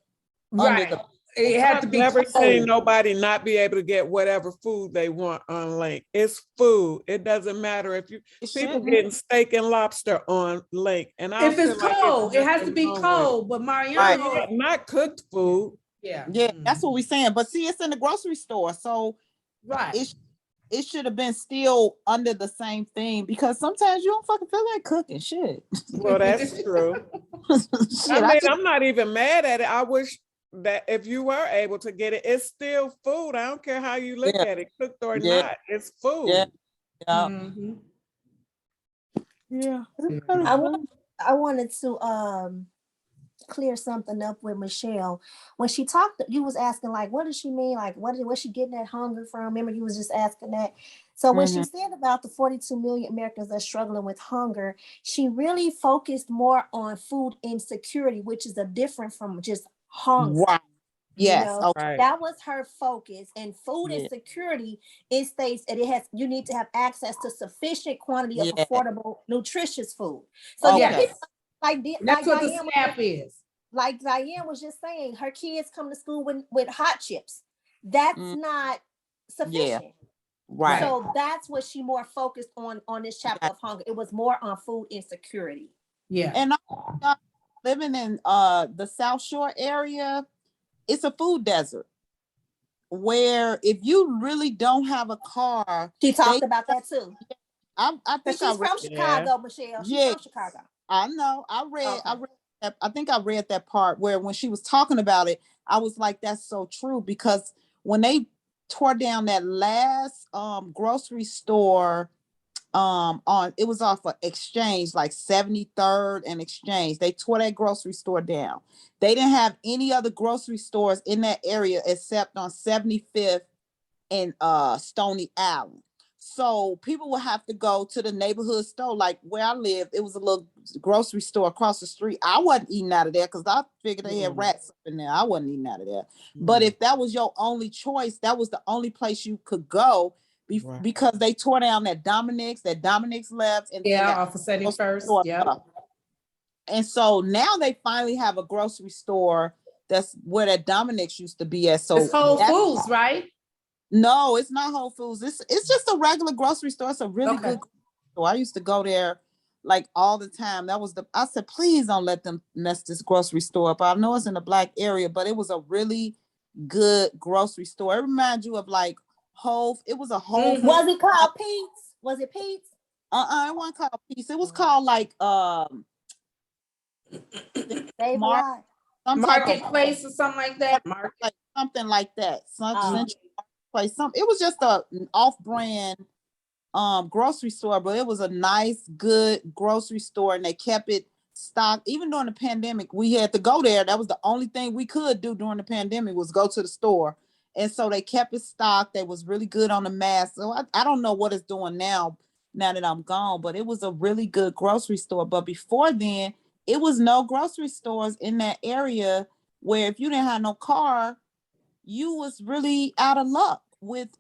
under the. It had to be. I've never seen nobody not be able to get whatever food they want on Link. It's food. It doesn't matter if people getting steak and lobster on Link. And if it's cold, it has to be cold. But Mariano, not cooked food. Yeah, that's what we're saying. But see, it's in the grocery store, so it should have been still under the same thing because sometimes you don't fucking feel like cooking shit. Well, that's true. I'm not even mad at it. I wish that if you were able to get it, it's still food. I don't care how you look at it, cooked or not, it's food. Yeah. Mhm. Yeah. I wanted to clear something up with Michelle. When she talked, you was asking like, what does she mean? Like, where's she getting that hunger from? Remember, you was just asking that. So when she said about the 42 million Americans that are struggling with hunger, she really focused more on food insecurity, which is a different from just hunger. Right. Yes. You know, Okay. that was her focus. And food insecurity, it states that you need to have access to sufficient quantity of affordable, nutritious food. So people That's what the SNAP is. Like Diane was just saying, her kids come to school with hot chips. That's not sufficient. Yeah. Right. So that's what she more focused on this chapter of hunger. It was more on food insecurity. Yeah. And living in the South Shore area, it's a food desert where if you really don't have a car, she talked about that too. I think she's from Chicago, Michelle. She's from Chicago. I know. I think I read that part where when she was talking about it, I was like, that's so true, because when they tore down that last grocery store it was off of Exchange, like 73rd and Exchange. They tore that grocery store down. They didn't have any other grocery stores in that area except on 75th and Stony Island. So people would have to go to the neighborhood store. Like where I lived, it was a little grocery store across the street. I wasn't eating out of there because I figured they had rats up in there. I wasn't eating out of there. But if that was your only choice, that was the only place you could go because they tore down that Dominic's left. And off of 71st. Yeah. And so now they finally have a grocery store that's where that Dominic's used to be at. So it's Whole Foods, right? No, it's not Whole Foods. It's just a regular grocery store. It's a really good store. I used to go there like all the time. I said, please don't let them mess this grocery store up. I know it's in a Black area, but it was a really good grocery store. It reminds you of like it was a Whole. Was it called Pete's? Was it Pete's? It wasn't called Pete's. It was called like Marketplace or something like that. Something like that. It was just an off-brand grocery store, but it was a nice, good grocery store, and they kept it stocked. Even during the pandemic, we had to go there. That was the only thing we could do during the pandemic was go to the store. And so they kept it stocked. They was really good on the masks. So I don't know what it's doing now that I'm gone, but it was a really good grocery store. But before then, it was no grocery stores in that area where if you didn't have no car, you was really out of luck with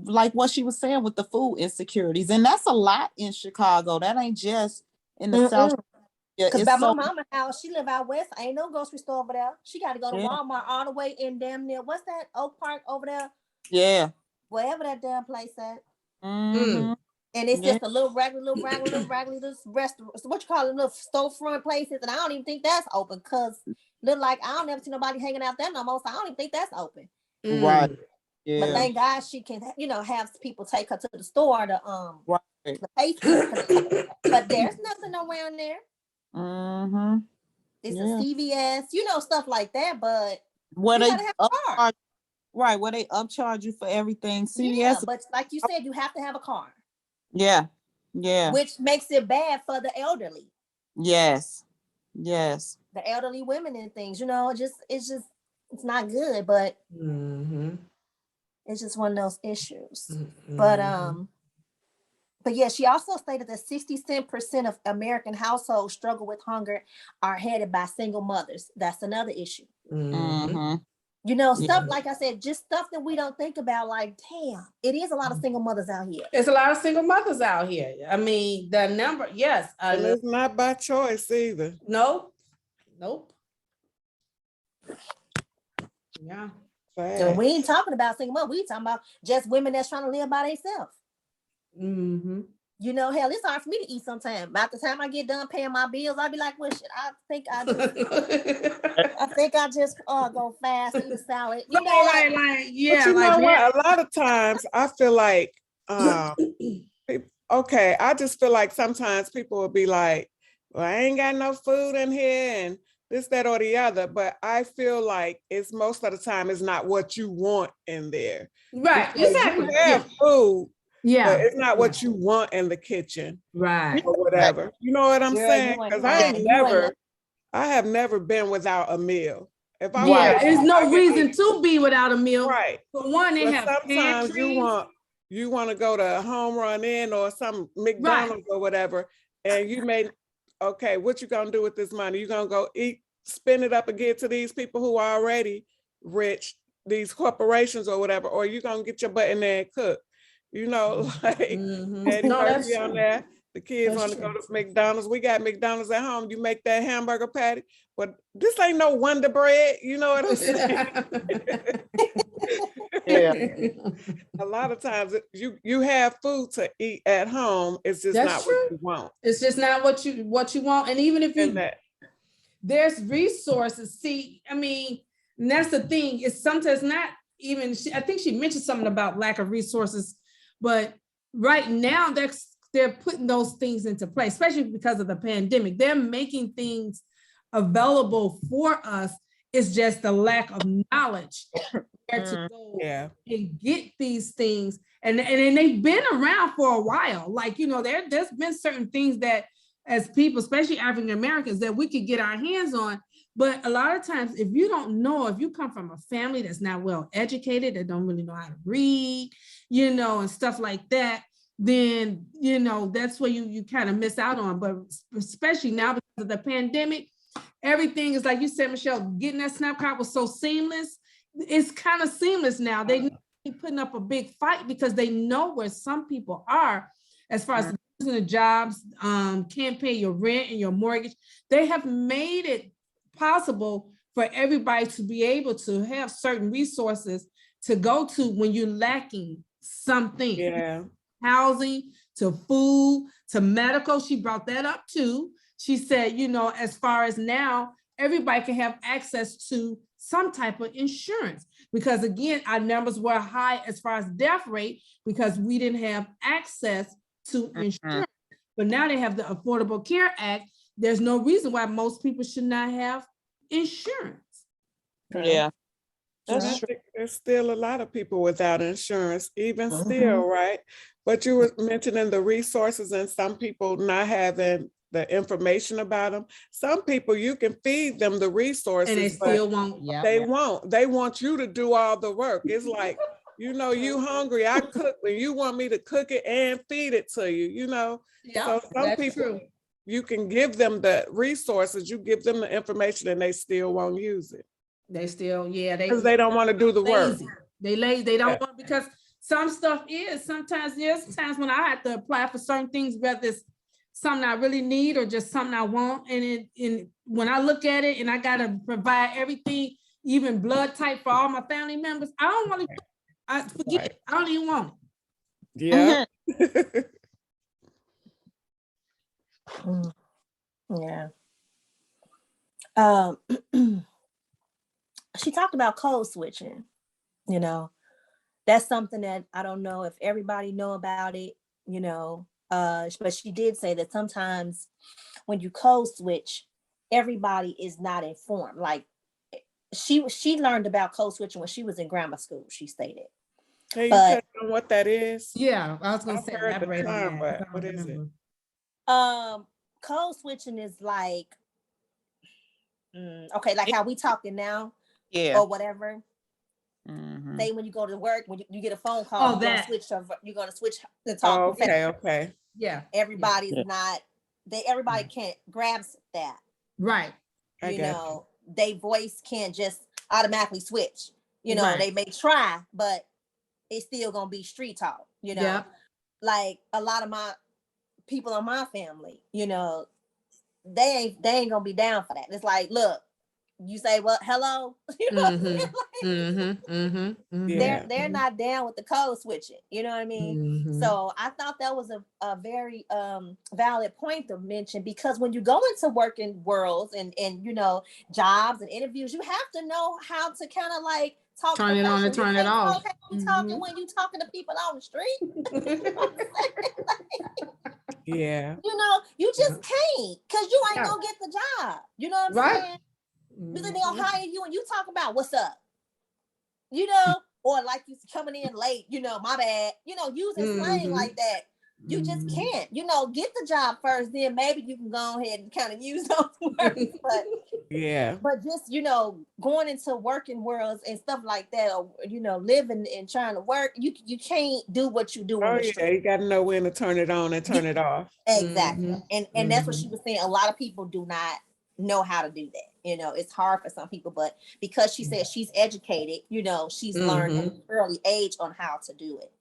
like what she was saying with the food insecurities. And that's a lot in Chicago. That ain't just in the South. Because by my mama's house, she live out west. Ain't no grocery store over there. She got to go to Walmart all the way in damn near, what's that, Oak Park over there? Yeah. Wherever that damn place at. Mm-hmm. And it's just a little regular restaurant. So what you call it, little storefront places. And I don't even think that's open because look like I don't ever see nobody hanging out there no more. So I don't even think that's open. Right. Yeah. But thank God she can, have people take her to the store to the pay. But there's nothing around there. Mm-hmm. It's a CVS, stuff like that. But what you gotta have a car. Right, where they upcharge you for everything. CVS. Yeah, but like you said, you have to have a car. Yeah. Yeah. Which makes it bad for the elderly. Yes. Yes. The elderly women and things, it's not good, but it's just one of those issues. But yeah, she also stated that 67% of American households struggle with hunger are headed by single mothers. That's another issue. Stuff like I said, just stuff that we don't think about. Like, damn, it is a lot of single mothers out here. There's a lot of single mothers out here. I mean, the number, yes. And it's not by choice either. Nope. Yeah. And we ain't talking about single mothers. We talking about just women that's trying to live by themselves. Hell, it's hard for me to eat sometimes. By the time I get done paying my bills, I'll be like, well, shit, I think I just go fast, eat a salad. But you know what? A lot of times I feel like, I just feel like sometimes people will be like, well, I ain't got no food in here and this, that, or the other. But I feel like it's most of the time it's not what you want in there. Right. Because Exactly. you have food, Yeah. but it's not what you want in the kitchen. Right. Or whatever. You know what I'm saying? Because I have never been without a meal. If I there's no reason to be without a meal. Right. For one, they have sometimes pantries. you want to go to Home Run Inn or some McDonald's or whatever, and you may, okay, what you gonna do with this money? You gonna go eat, spend it up and give to these people who are already rich, these corporations or whatever, or you gonna get your butt in there and cook. You know, like Eddie Murphy on there. The kids want to go to McDonald's. We got McDonald's at home. You make that hamburger patty, but this ain't no Wonder Bread. You know what I'm saying? A lot of times you have food to eat at home. It's just not what you want. It's just not what you want. And even if there's resources. See, I mean, and that's the thing. It's sometimes not even. I think she mentioned something about lack of resources, but right now they're putting those things into place, especially because of the pandemic. They're making things available for us. It's just the lack of knowledge where to go and get these things. And they've been around for a while. Like, you know, there's been certain things that as people, especially African Americans, that we could get our hands on. But a lot of times, if you don't know, if you come from a family that's not well educated, that don't really know how to read, you know, and stuff like that, then, you know, that's where you kind of miss out on. But especially now because of the pandemic, everything is like you said, Michelle, getting that SNAP card was so seamless. It's kind of seamless now. They putting up a big fight because they know where some people are as far as losing the jobs, can't pay your rent and your mortgage. They have made it possible for everybody to be able to have certain resources to go to when you're lacking something. Yeah. Housing, to food, to medical. She brought that up too. She said, you know, as far as now, everybody can have access to some type of insurance because again, our numbers were high as far as death rate because we didn't have access to insurance. But now they have the Affordable Care Act. There's no reason why most people should not have insurance. Yeah. That's true. There's still a lot of people without insurance, even still, right? But you were mentioning the resources and some people not having the information about them. Some people you can feed them the resources, and they still won't. They won't. They want you to do all the work. It's like, you know, you hungry, I cook, and you want me to cook it and feed it to you, you know? So some people, you can give them the resources, you give them the information and they still won't use it. They still, because they don't want to do the work. They lazy. They don't want, because some stuff sometimes there's times when I have to apply for certain things, whether it's something I really need or just something I want. And when I look at it and I got to provide everything, even blood type for all my family members, I don't want to, I forget it. I don't even want it. Yeah. Yeah. She talked about code switching, you know, that's something that I don't know if everybody know about it, you know, but she did say that sometimes when you code switch, everybody is not informed. Like she learned about code switching when she was in grammar school, she stated. Can you tell them what that is? Yeah, I was going to say, elaborate on that. But what is it? Code switching is like, okay, like how we talking now. Yeah. Or whatever. Say when you go to work, when you get a phone call, you're gonna switch the talk. Okay. Yeah. Everybody's not. Everybody can't grasp that. Right. You know, they voice can't just automatically switch. You know, they may try, but it's still gonna be street talk. You know, like a lot of my people in my family, you know, they ain't gonna be down for that. It's like, look. You say, well, hello, you know what I mean? Like, they're not down with the code switching, you know what I mean? So I thought that was a very valid point to mention, because when you go into working worlds and you know, jobs and interviews, you have to know how to kind of like talk. Turn it on and turn it off. Okay, you talking when you talking to people on the street. Yeah. You know, you just can't, because you ain't gonna get the job. You know what I'm saying? Because they gonna hire you and you talk about what's up, you know, or like you coming in late, you know, my bad, you know, using slang like that. You just can't, you know, get the job first, then maybe you can go ahead and kind of use those words. But just, you know, going into working worlds and stuff like that, or, you know, living and trying to work, you can't do what you do. You got to know when to turn it on and turn it off. Exactly. And that's what she was saying. A lot of people do not know how to do that. You know, it's hard for some people, but because she said she's educated, you know, she's learned at an early age on how to do it.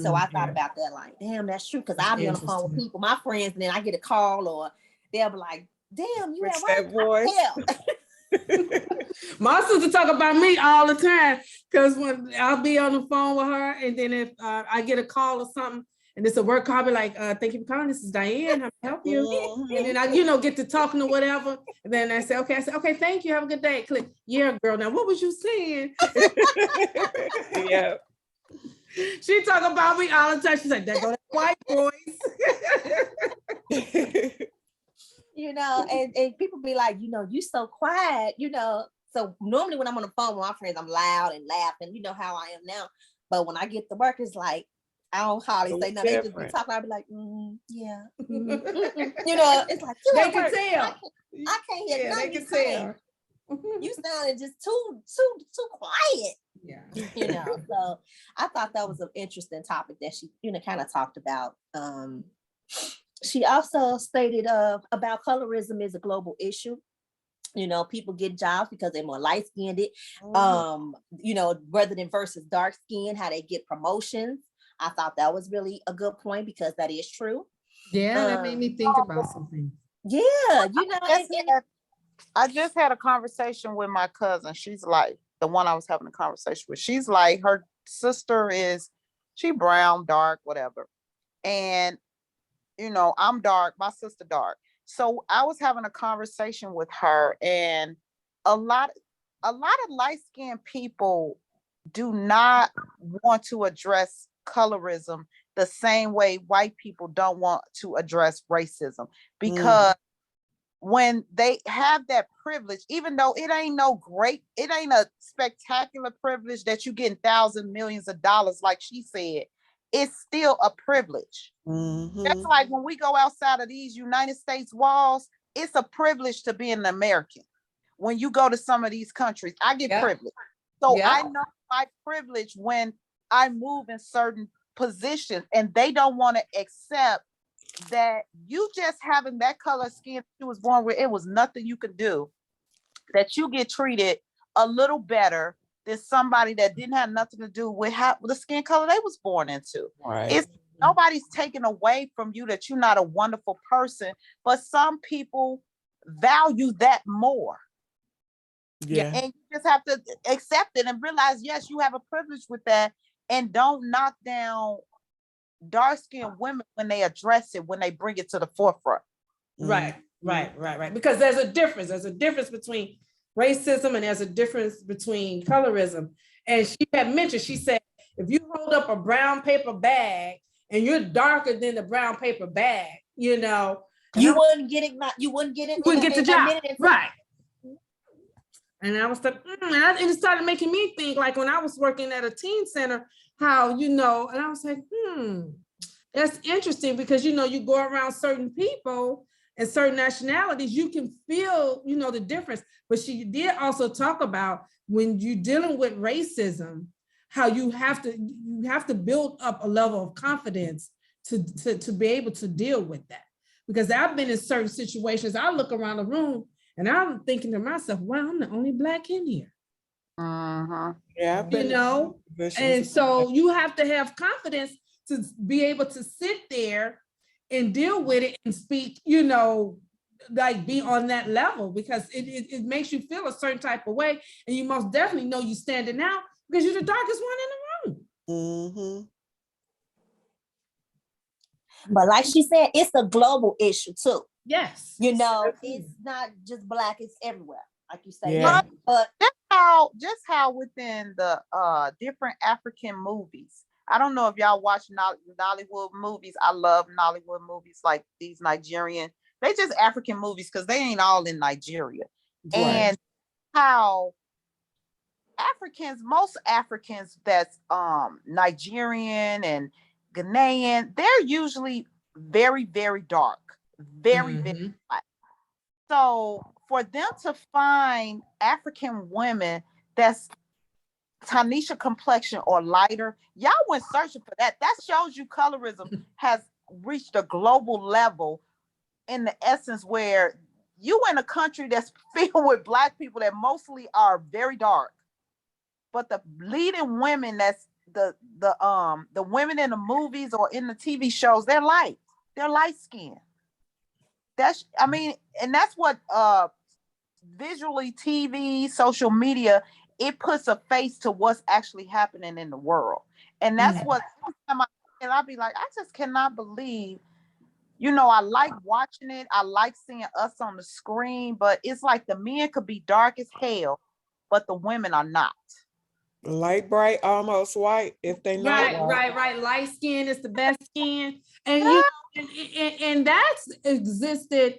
So I thought about that, like, damn, that's true. Cause I'll be on the phone with people, my friends, and then I get a call or they'll be like, damn, you at work? My sister talk about me all the time, because when I'll be on the phone with her, and then if I get a call or something, and it's a work call, I'll be like, thank you for calling. This is Diane. How may I help you? And then I, you know, get to talking or whatever. And then I say, okay, thank you. Have a good day. Click. Yeah, girl. Now, what was you saying? Yeah. She talk about me all the time. She's like, there go that white voice. You know, and people be like, you know, you so quiet, you know. So normally when I'm on the phone with my friends, I'm loud and laughing, you know how I am now. But when I get to work, it's like, I don't hardly say nothing. They just be talking. I'll be like, yeah. You know, it's like, they can tell. I can't hear nothing. They can tell. You sounded just too quiet. Yeah. You know, so I thought that was an interesting topic that she, you know, kind of talked about. She also stated about colorism is a global issue. You know, people get jobs because they're more light-skinned. You know, rather than versus dark skin, how they get promotions. I thought that was really a good point because that is true. Yeah, that made me think about something. Yeah, you know, I just had a conversation with my cousin. She's like, the one I was having a conversation with. She's like, her sister she brown, dark, whatever. And, you know, I'm dark, my sister dark. So I was having a conversation with her, and a lot of light-skinned people do not want to address colorism the same way white people don't want to address racism, because when they have that privilege, even though it ain't a spectacular privilege that you getting thousands, millions of dollars, like she said, it's still a privilege. That's like when we go outside of these United States walls, it's a privilege to be an American. When you go to some of these countries, I get privilege. So I know my privilege when I move in certain positions, and they don't want to accept that you just having that color skin you was born with, it was nothing you could do, that you get treated a little better than somebody that didn't have nothing to do with the skin color they was born into. It's nobody's taking away from you that you're not a wonderful person, but some people value that more. And you just have to accept it and realize, yes, you have a privilege with that, and don't knock down dark-skinned women when they address it, when they bring it to the forefront. Right. Because there's a difference between racism, and there's a difference between colorism. And she had mentioned, she said, if you hold up a brown paper bag and you're darker than the brown paper bag, you know, you wouldn't get it. You wouldn't get the job. Right. And I was like, and it started making me think, like when I was working at a teen center, how, you know, and I was like, that's interesting, because, you know, you go around certain people and certain nationalities, you can feel, you know, the difference. But she did also talk about when you're dealing with racism, how you have to build up a level of confidence to be able to deal with that. Because I've been in certain situations, I look around the room and I'm thinking to myself, wow, I'm the only Black in here. Yeah, you know, and so you have to have confidence to be able to sit there and deal with it and speak, you know, like be on that level, because it makes you feel a certain type of way, and you most definitely know you're standing out because you're the darkest one in the room. But like she said, it's a global issue too. Yes. You know, it's not just Black, it's everywhere, like you say. But just how within the different African movies, I don't know if y'all watch Nollywood movies. I love Nollywood movies, like these Nigerian, they just African movies, because they ain't all in Nigeria. And how most Africans that's Nigerian and Ghanaian, they're usually very, very dark, very, very black. So for them to find African women that's Tanisha complexion or lighter, y'all went searching for that. That shows you colorism has reached a global level in the essence where you in a country that's filled with black people that mostly are very dark, but the leading women that's the women in the movies or in the TV shows, they're light skinned. And that's what visually TV, social media, it puts a face to what's actually happening in the world. And that's what I'll be like, I just cannot believe, I like watching it. I like seeing us on the screen, but it's like the men could be dark as hell, but the women are not. Light, bright, almost white. If they not right. Light skin is the best skin, and and that's existed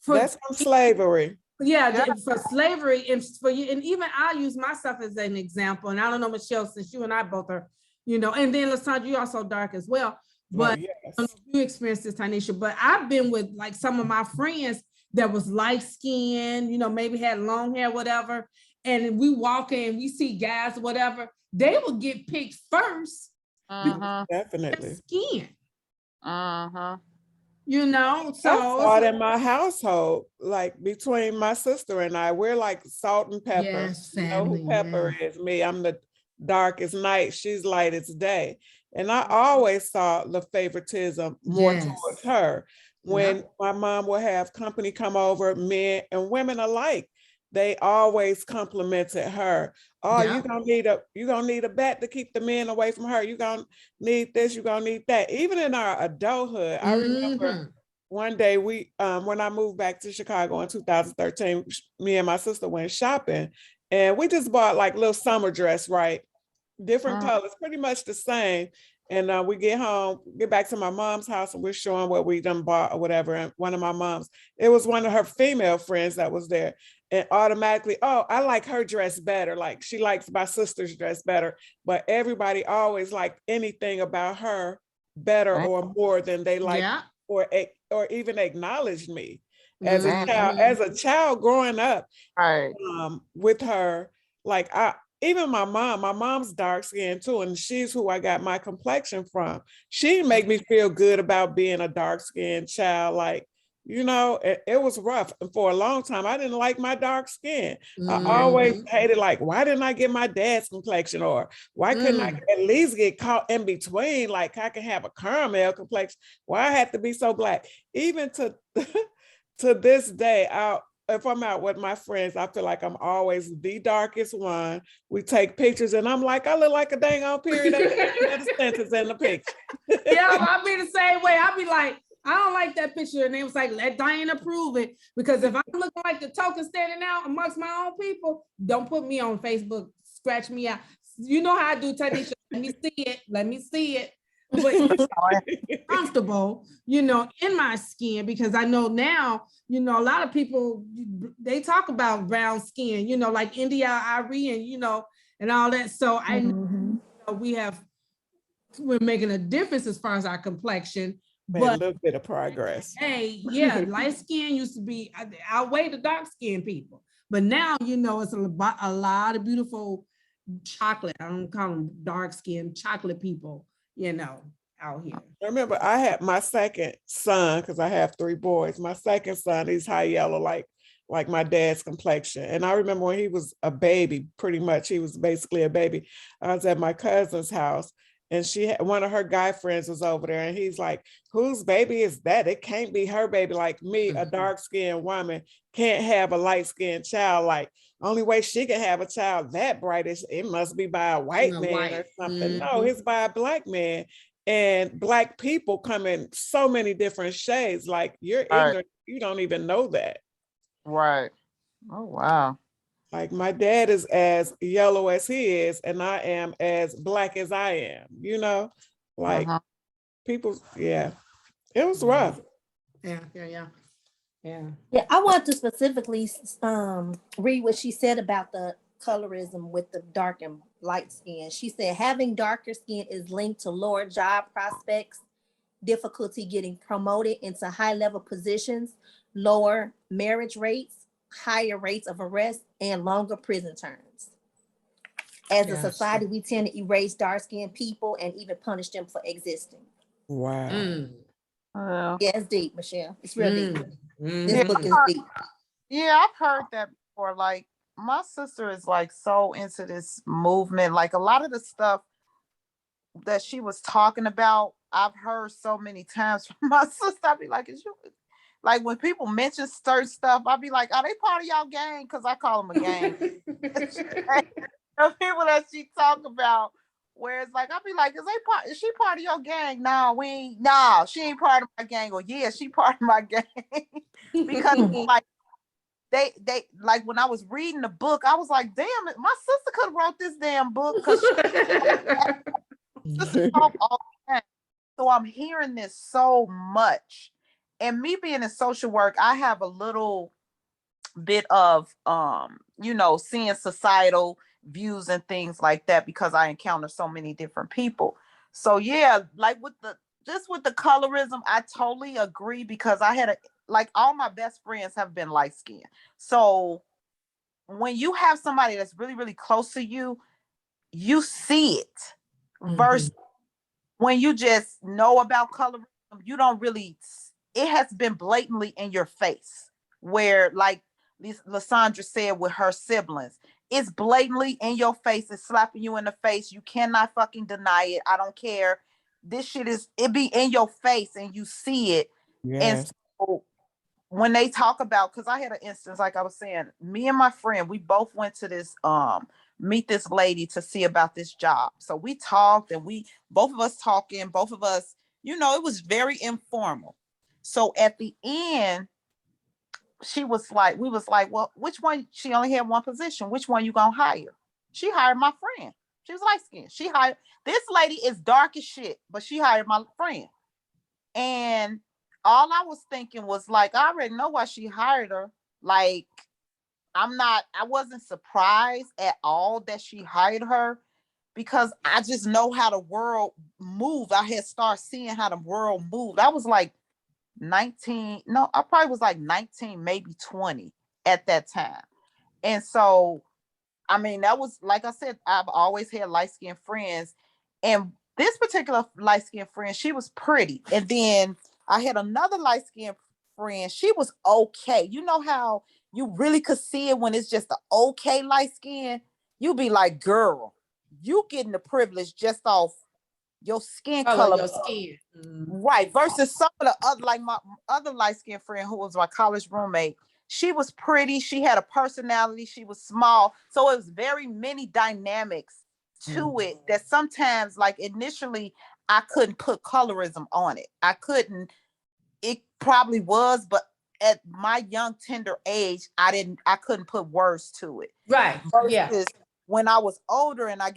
that's from slavery. Yeah, for slavery and for you, and even I'll use myself as an example. And I don't know, Michelle, since you and I both are, and then Lasandra, you're also dark as well. But you experienced this, Tanisha. But I've been with like some of my friends that was light skinned, maybe had long hair, whatever. And we walk in, we see guys, whatever, they will get picked first. Definitely. Skin. So I saw it in my household, like between my sister and I, we're like salt and pepper. Yes, family, you know who Pepper is? Me. I'm the darkest night. She's light as day. And I always saw the favoritism more towards her. When my mom would have company come over, men and women alike, they always complimented her. Oh, you're gonna need a bat to keep the men away from her. You're gonna need this, you're gonna need that. Even in our adulthood, I remember one day when I moved back to Chicago in 2013, me and my sister went shopping and we just bought like little summer dress, right? Different colors, pretty much the same. And we get home, get back to my mom's house, and we're showing what we done bought or whatever. And one of my mom's, it was one of her female friends that was there. And automatically, oh, I like her dress better. Like she likes my sister's dress better. But everybody always liked anything about her better or more than they like or even acknowledged me as a child growing up with her. Like even my mom's dark skin too, and she's who I got my complexion from. She make me feel good about being a dark skinned child. Like, it was rough. And for a long time, I didn't like my dark skin. I always hated, like, why didn't I get my dad's complexion? Or why couldn't I at least get caught in between? Like I can have a caramel complexion. Why I have to be so black? Even to this day, if I'm out with my friends, I feel like I'm always the darkest one. We take pictures and I'm like, I look like a dang old period of the sentence in the picture. I'll be the same way. I'll be like, I don't like that picture. And they was like, let Diana prove it. Because if I'm looking like the token standing out amongst my own people, don't put me on Facebook, scratch me out. You know how I do, Tanisha. Let me see it. But comfortable, in my skin, because I know now, a lot of people, they talk about brown skin, like India, Irie, and all that. So I know we're making a difference as far as our complexion. But a little bit of progress. Hey, light skin used to be outweigh the dark skin people, but now it's a lot of beautiful chocolate. I don't call them dark skin chocolate people, out here. I remember I had my second son, because I have 3 boys. My second son, he's high yellow, like my dad's complexion. And I remember when he was a baby, pretty much, he was basically a baby. I was at my cousin's house. And one of her guy friends was over there, and he's like, whose baby is that? It can't be her baby. Like me, a dark-skinned woman, can't have a light-skinned child. Like, only way she can have a child that bright is it must be by a white man or something. No, it's by a black man. And black people come in so many different shades. Like, you're ignorant. You don't even know that. Right. Oh, wow. Like my dad is as yellow as he is, and I am as black as I am, like people, it was rough. Yeah. Yeah, I want to specifically read what she said about the colorism with the dark and light skin. She said having darker skin is linked to lower job prospects, difficulty getting promoted into high-level positions, lower marriage rates, higher rates of arrest, and longer prison terms. As a society, we tend to erase dark-skinned people and even punish them for existing. Wow. Yeah, it's deep, Michelle. It's real deep. This book is deep. Yeah, I've heard that before. Like, my sister is like so into this movement. Like, a lot of the stuff that she was talking about, I've heard so many times from my sister. I'd be like, is you like when people mention certain stuff, I'd be like, are they part of y'all gang? Because I call them a gang. The people that she talk about, where it's like, I'll be like, is she part of your gang? No, she ain't part of my gang. Or yeah, she part of my gang. Because like they like when I was reading the book, I was like, damn, my sister could have wrote this damn book because she talk all the time. So I'm hearing this so much. And me being in social work, I have a little bit of seeing societal views and things like that because I encounter so many different people. So yeah, like with the colorism, I totally agree because I had all my best friends have been light skinned. So when you have somebody that's really, really close to you, you see it. Versus when you just know about colorism, you don't really, it has been blatantly in your face. Where like Lysandra said with her siblings, it's blatantly in your face. It's slapping you in the face. You cannot fucking deny it. I don't care. This shit it be in your face and you see it. Yes. And so when they talk about, because I had an instance, like I was saying, me and my friend, we both went to this meet this lady to see about this job. So we talked and both of us, it was very informal. So at the end, we was like, well, which one? She only had one position. Which one you gonna hire? She hired my friend. She was light skinned. She hired, this lady is dark as shit, but she hired my friend. And all I was thinking was like, I already know why she hired her. Like, I wasn't surprised at all that she hired her because I just know how the world moved. I had started seeing how the world moved. I was like 19, no, I probably was like 19, maybe 20 at that time. And so, I mean, that was, like I said, I've always had light-skinned friends. And this particular light-skinned friend, she was pretty. And then I had another light-skinned friend. She was okay. You know how you really could see it when it's just an okay light skin? You be like, girl, you getting the privilege just off your skin color. Your skin. Right. Versus some of the other, like my other light-skinned friend who was my college roommate, she was pretty. She had a personality. She was small. So it was very many dynamics to it that sometimes, like initially, I couldn't put colorism on it. I couldn't. It probably was, but at my young, tender age, I couldn't put words to it. Right. Versus when I was older and I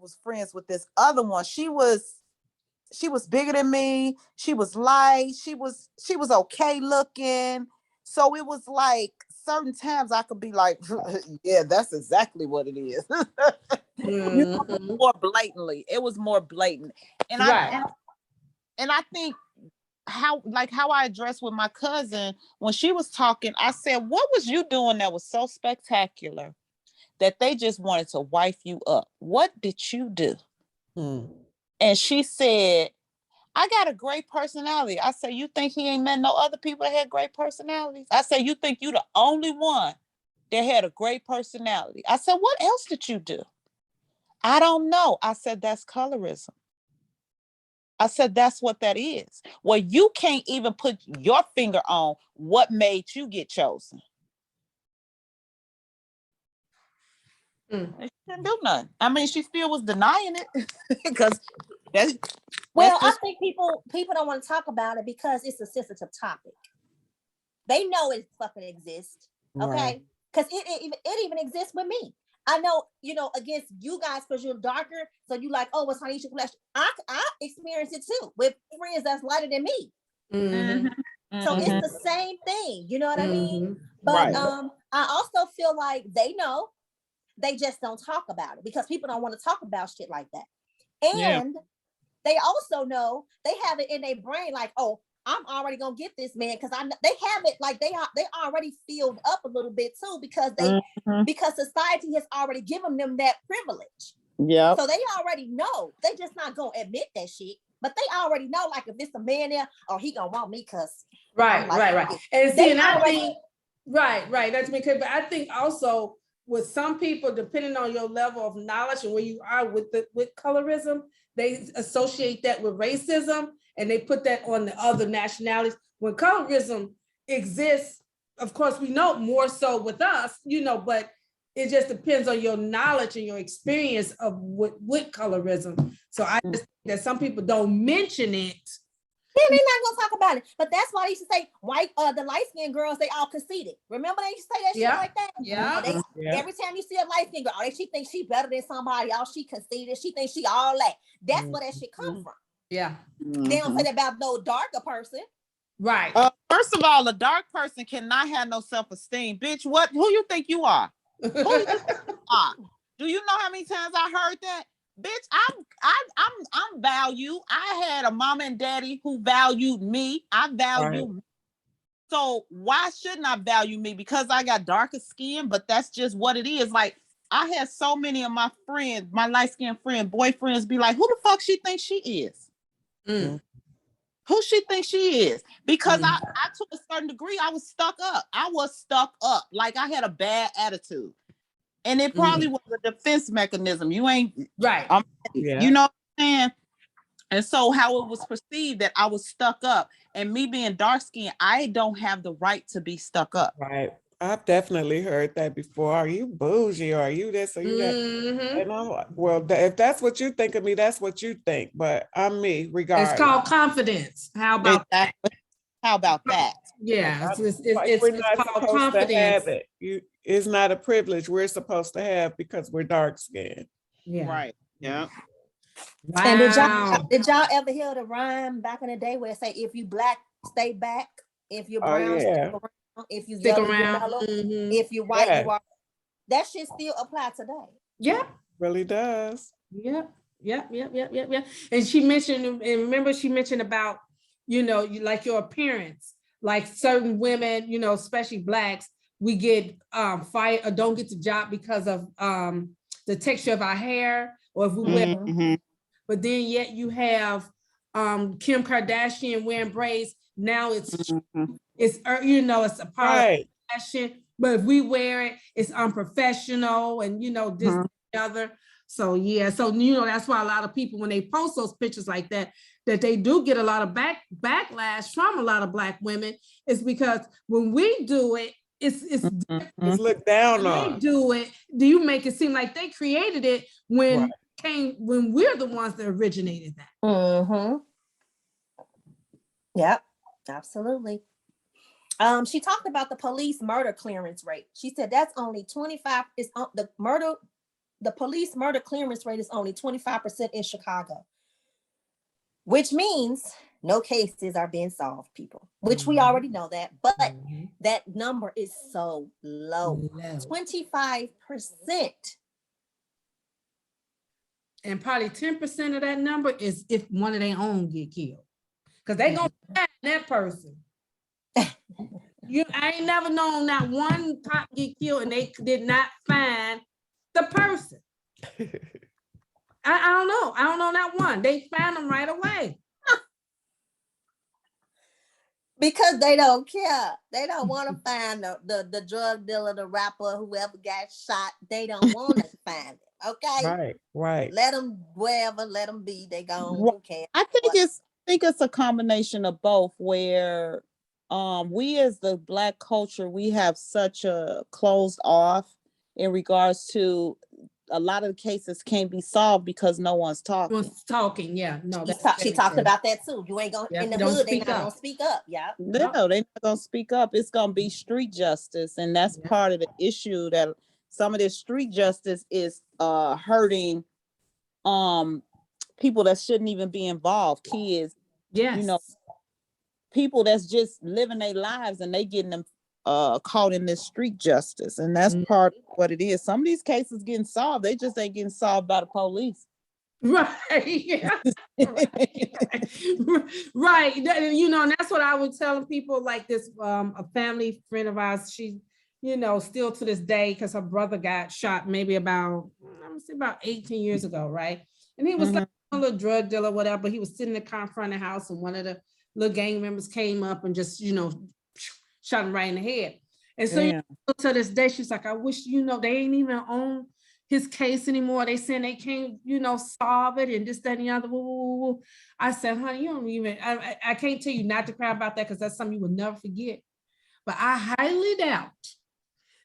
was friends with this other one, she was bigger than me. She was light. She was okay looking. So it was like certain times I could be like, yeah, that's exactly what it is. More blatantly. It was more blatant. And I think how I addressed with my cousin when she was talking, I said, what was you doing that was so spectacular that they just wanted to wife you up? What did you do? And she said, I got a great personality. I said, you think he ain't met no other people that had great personalities? I said, you think you the only one that had a great personality? I said, what else did you do? I don't know. I said, that's colorism. I said, that's what that is. Well, you can't even put your finger on what made you get chosen. She didn't do nothing. I mean, she still was denying it because I think people don't want to talk about it because it's a sensitive topic. They know it fucking exists, okay? Because it even exists with me. I know, against you guys because you're darker, so you like, oh, what's Tanisha flesh? I experience it too with friends that's lighter than me. So it's the same thing, you know what I mean? But I also feel like they know, they just don't talk about it because people don't want to talk about shit like that. And they also know, they have it in their brain like, oh, I'm already gonna get this man because they have it like they already filled up a little bit too because because society has already given them that privilege. Yeah. So they already know. They just not gonna admit that shit. But they already know, like, if it's a man there, oh, he gonna want me because right. And see, and I think, right. That's because, but I think also with some people, depending on your level of knowledge and where you are with colorism, they associate that with racism and they put that on the other nationalities. When colorism exists, of course, we know more so with us, but it just depends on your knowledge and your experience of with colorism. So I just think that some people don't mention it. Yeah, they're not gonna talk about it. But that's why they used to say the light-skinned girls, they all conceited. Remember they used to say that shit like that? Yeah. Every time you see a light-skinned girl, she thinks she better than somebody else. She conceited. She thinks she all that. That's where that shit comes from. Yeah. They don't say that about no darker person. Right. First of all, a dark person cannot have no self-esteem. Bitch, who you think you are? Who you think you are? Do you know how many times I heard that? Bitch, I'm valued. I had a mom and daddy who valued me. I value me. So why shouldn't I value me? Because I got darker skin, but that's just what it is. Like, I had so many of my friends, my light-skinned friend, boyfriends be like, who the fuck she thinks she is? Who she thinks she is? Because I to a certain degree, I was stuck up. Like, I had a bad attitude. And it probably was a defense mechanism. You ain't right. You know what I'm saying? And so how it was perceived that I was stuck up, and me being dark skinned, I don't have the right to be stuck up. Right. I've definitely heard that before. Are you bougie? Or are you this? Or you that? And I'm like, well, if that's what you think of me, that's what you think. But I'm me, regardless. It's called confidence. How about that? How about that? Yeah, it's called confidence. It's not a privilege we're supposed to have because we're dark skinned. Yeah. Right. Yeah. Wow. And did y'all ever hear the rhyme back in the day where it say, if you black, stay back. If you're brown, stick around. If you yellow, you mellow. If you white, you are. That shit still apply today. Yeah. Really does. Yep. And she mentioned, and remember she mentioned about, like your appearance, like certain women, especially blacks, we get fired or don't get the job because of the texture of our hair, or if we wear. But then yet you have Kim Kardashian wearing braids. Now it's it's a part of fashion. But if we wear it, it's unprofessional, and this and the other. So that's why a lot of people, when they post those pictures like that they do get a lot of backlash from a lot of Black women, is because when we do it, it's looked down on. They do it. Do you make it seem like they created it when we're the ones that originated that? Yep, absolutely. She talked about the police murder clearance rate. She said that's only 25. The police murder clearance rate is only 25% in Chicago, which means no cases are being solved, people, which we already know that, but that number is so low, 25%. And probably 10% of that number is if one of their own get killed, because they gonna find that person. I ain't never known that one cop get killed and they did not find the person. I don't know that one. They found them right away. Because they don't care. They don't want to find the drug dealer, the rapper, whoever got shot. They don't want to find it. Okay. Right. Let them wherever, let them be. They gone. Who cares? I think it's a combination of both, where we as the Black culture, we have such a closed off in regards to a lot of the cases can't be solved because no one's talking. Yeah. No, she talked about that too. You ain't gonna in the hood, they not gonna speak up. Yeah. No, they're not gonna speak up. It's gonna be street justice. And that's part of the issue, that some of this street justice is hurting people that shouldn't even be involved, kids. Yes. people that's just living their lives and they getting them caught in this street justice. And that's part of what it is. Some of these cases getting solved, they just ain't getting solved by the police. Right. Yeah. Right. You know, and that's what I was telling people, like this, a family friend of ours, she, you know, still to this day, because her brother got shot maybe about, I'm gonna say about 18 years ago, right? And he was like a little drug dealer, whatever, but he was sitting in the car in front of the house, and one of the little gang members came up and just, you know, shot him right in the head. And so you know, to this day, she's like, I wish, you know, they ain't even on his case anymore. They saying they can't, you know, solve it and this, that, and the other. Woo, woo, woo. I said, honey, you don't even, I can't tell you not to cry about that, because that's something you will never forget. But I highly doubt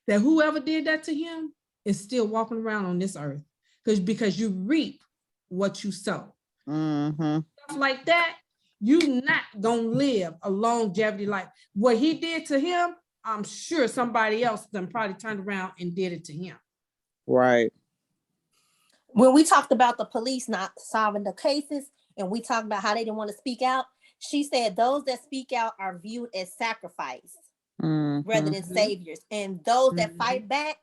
that whoever did that to him is still walking around on this earth, because you reap what you sow. Stuff like that, you're not gonna live a longevity life. What he did to him, I'm sure somebody else then probably turned around and did it to him. Right. When we talked about the police not solving the cases, and we talked about how they didn't want to speak out, she said those that speak out are viewed as sacrifice rather than saviors. And those that fight back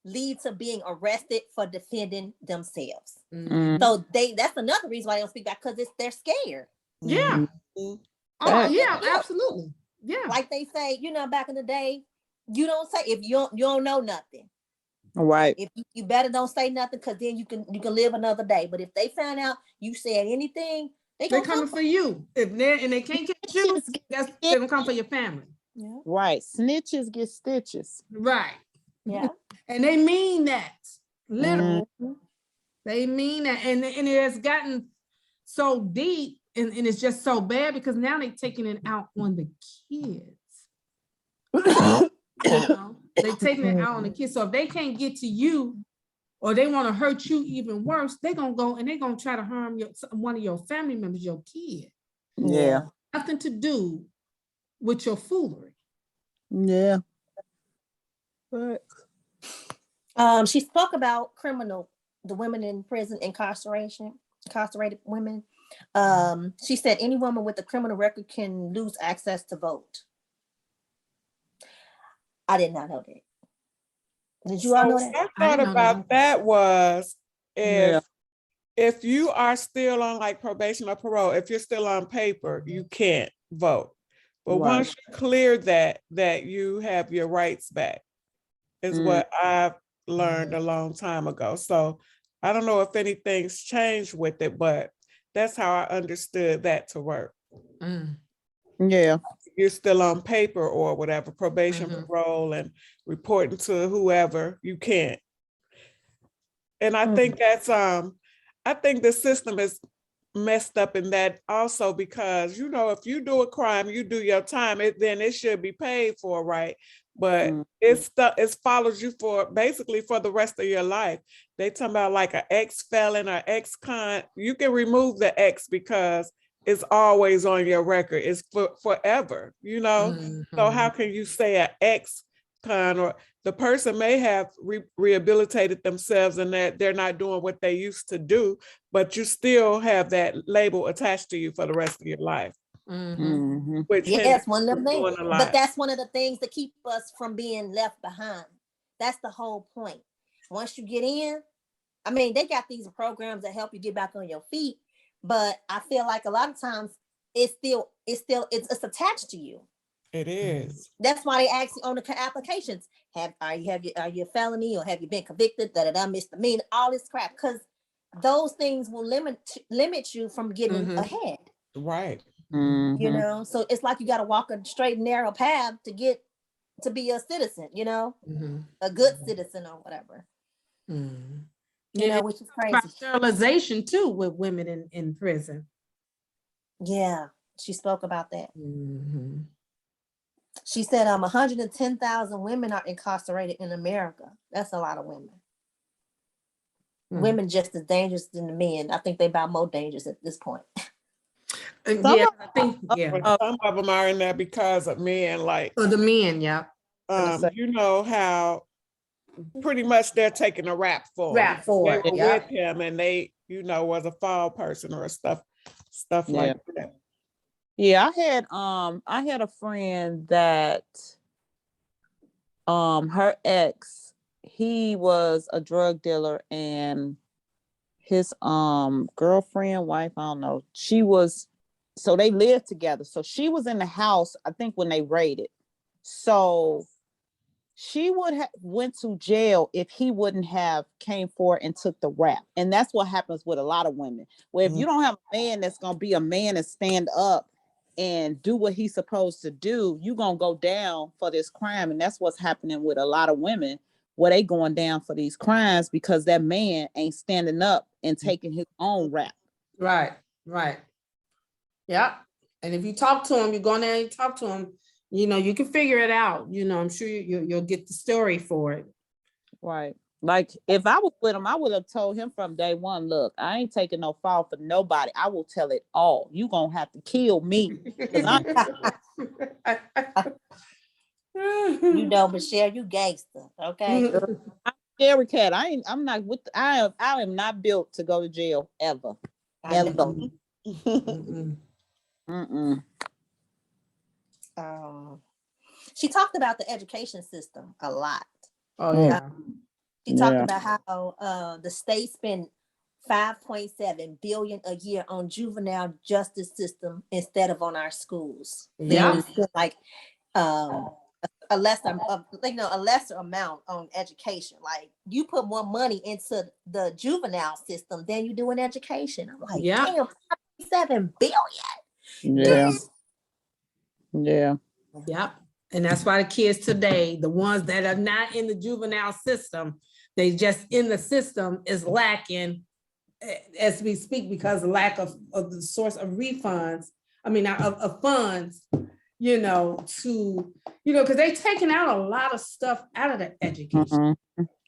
lead to being arrested for defending themselves. So that's another reason why they don't speak back, because they're scared. Yeah. Oh, yeah, absolutely. Yeah. Like they say, you know, back in the day, you don't say, if you don't know nothing. Right. If you better don't say nothing, because then you can live another day. But if they find out you said anything, they're coming for you. If they can't get you, they're gonna come for your family. Yeah. Right. Snitches get stitches. Right. Yeah. And they mean that. Literally. They mean that. And it has gotten so deep, and it's just so bad, because now they're taking it out on the kids. You know? They're taking it out on the kids. So if they can't get to you, or they want to hurt you even worse, they're gonna go and they're gonna try to harm one of your family members, your kid. Yeah. Nothing to do with your foolery. Yeah. But she spoke about the women in prison, incarcerated women. She said any woman with a criminal record can lose access to vote. I did not know that. Did you all know that? I thought about that was if you are still on like probation or parole, if you're still on paper, you can't vote. But once you clear that you have your rights back, is what I've learned a long time ago. So I don't know if anything's changed with it, but that's how I understood that to work. Yeah. You're still on paper or whatever, probation, parole, and reporting to whoever, you can't. And I think that's I think the system is messed up in that also, because you know, if you do a crime, you do your time, then it should be paid for, right? But it follows you for basically for the rest of your life. They talking about like an ex-felon or ex-con. You can remove the ex because it's always on your record. It's forever, you know? So how can you say an ex-con, or the person may have rehabilitated themselves and that they're not doing what they used to do, but you still have that label attached to you for the rest of your life. Which yes, one of them things. But that's one of the things that keep us from being left behind. That's the whole point. Once you get in, I mean, they got these programs that help you get back on your feet, but I feel like a lot of times it's attached to you. It is. That's why they ask you on the applications, are you a felony, or have you been convicted, misdemeanor, all this crap, because those things will limit you from getting ahead. Right. You know, so it's like you got to walk a straight and narrow path to be a citizen, you know, a good citizen or whatever. You know, which is crazy. About sterilization too with women in prison. Yeah, she spoke about that. She said 110,000 women are incarcerated in America. That's a lot of women. Women just as dangerous than the men. I think they're about more dangerous at this point. Some of them are in there because of men, like the men, you know how pretty much they're taking a rap for it. They were with him, and they, you know, was a fall person or stuff like that. Yeah, I had a friend that her ex, he was a drug dealer, and his girlfriend, wife, I don't know, so they lived together. So she was in the house, I think, when they raided. So she would have went to jail if he wouldn't have came forward and took the rap. And that's what happens with a lot of women. Where if you don't have a man that's gonna be a man and stand up and do what he's supposed to do, you're gonna go down for this crime. And that's what's happening with a lot of women, where they going down for these crimes because that man ain't standing up and taking his own rap. Right. Yeah. And if you talk to him, you go there and you talk to him, you can figure it out. I'm sure you'll get the story for it. Right. Like if I was with him, I would have told him from day one, look, I ain't taking no fall for nobody. I will tell it all. You gonna have to kill me. Michelle, you gangster. Okay. I'm scary cat. I am not built to go to jail ever. Ever. She talked about the education system a lot. Oh yeah. She talked about how the state spent $5.7 billion a year on juvenile justice system instead of on our schools. Yeah. Like a lesser amount on education. Like you put more money into the juvenile system than you do in education. I'm like, damn, $5.7 billion. Yeah. Yep. And that's why the kids today, the ones that are not in the juvenile system, they just in the system is lacking as we speak because of lack of the source of refunds. I mean, of funds, because they've taken out a lot of stuff out of the education.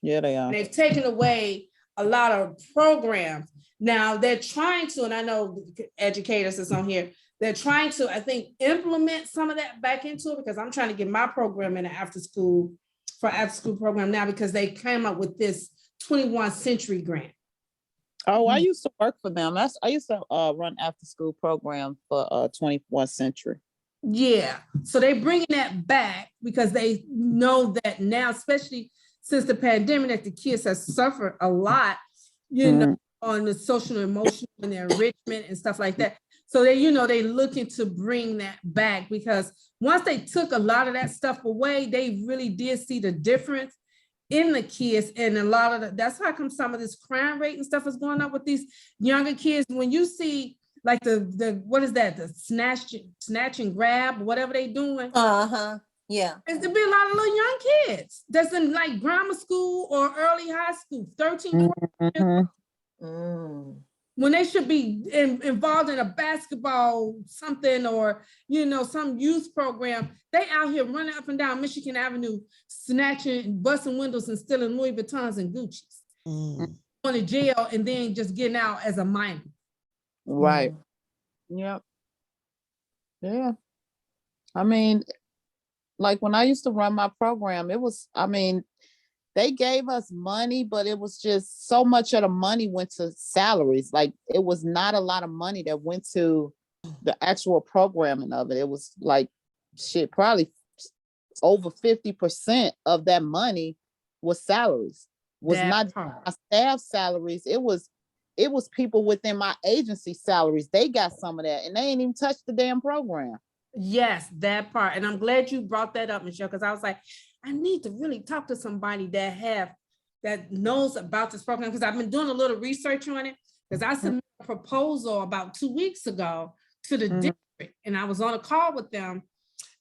Yeah, they are. And they've taken away a lot of programs. Now they're trying to, and I know educators is on here, they're trying to, I think, implement some of that back into it because I'm trying to get my program in an after school program now because they came up with this 21st century grant. Oh, I used to work for them. I used to run after school program for 21st century. Yeah, so they're bringing that back because they know that now, especially since the pandemic, that the kids have suffered a lot, on the social and emotional and the enrichment and stuff like that. So they looking to bring that back because once they took a lot of that stuff away, they really did see the difference in the kids, and a lot of that's how come some of this crime rate and stuff is going up with these younger kids. When you see like the what is that, the snatch and grab, whatever they doing. Yeah. There's to be a lot of little young kids that's in like grammar school or early high school, 13, 14 when they should be involved in a basketball something or, some youth program. They out here running up and down Michigan Avenue, snatching, busting windows and stealing Louis Vuittons and Gucci's. Going to jail and then just getting out as a minor. Right. Yep. Yeah. I mean, like when I used to run my program, they gave us money, but it was just so much of the money went to salaries. Like it was not a lot of money that went to the actual programming of it. It was like probably over 50% of that money was salaries. Was not my staff salaries. It was people within my agency salaries. They got some of that and they ain't even touched the damn program. Yes, that part. And I'm glad you brought that up, Michelle, because I was like, I need to really talk to somebody that knows about this program because I've been doing a little research on it because I submitted a proposal about 2 weeks ago to the district and I was on a call with them.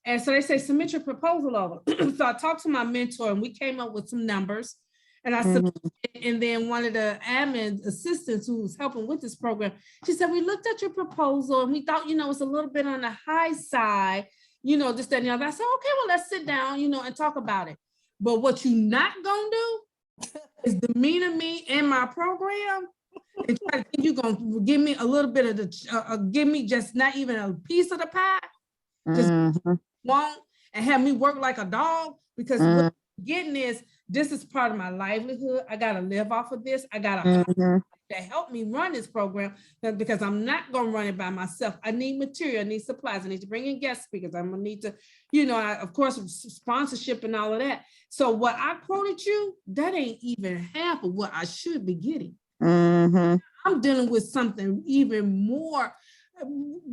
And so they say, submit your proposal over. So I talked to my mentor and we came up with some numbers and I submitted it, and then one of the admin assistants who was helping with this program, she said, we looked at your proposal and we thought, it's a little bit on the high side, this, that, and the other. I said, okay, well, let's sit down, and talk about it. But what you not gonna do is demeanor me and my program and try to think you're gonna give me a little bit of give me just not even a piece of the pie. Just won't and have me work like a dog because what I'm getting is this is part of my livelihood. I gotta live off of this. I gotta to help me run this program, because I'm not going to run it by myself. I need material, I need supplies, I need to bring in guest speakers, I'm going to need to, of course, sponsorship and all of that. So what I quoted you, that ain't even half of what I should be getting. Mm-hmm. I'm dealing with something even more,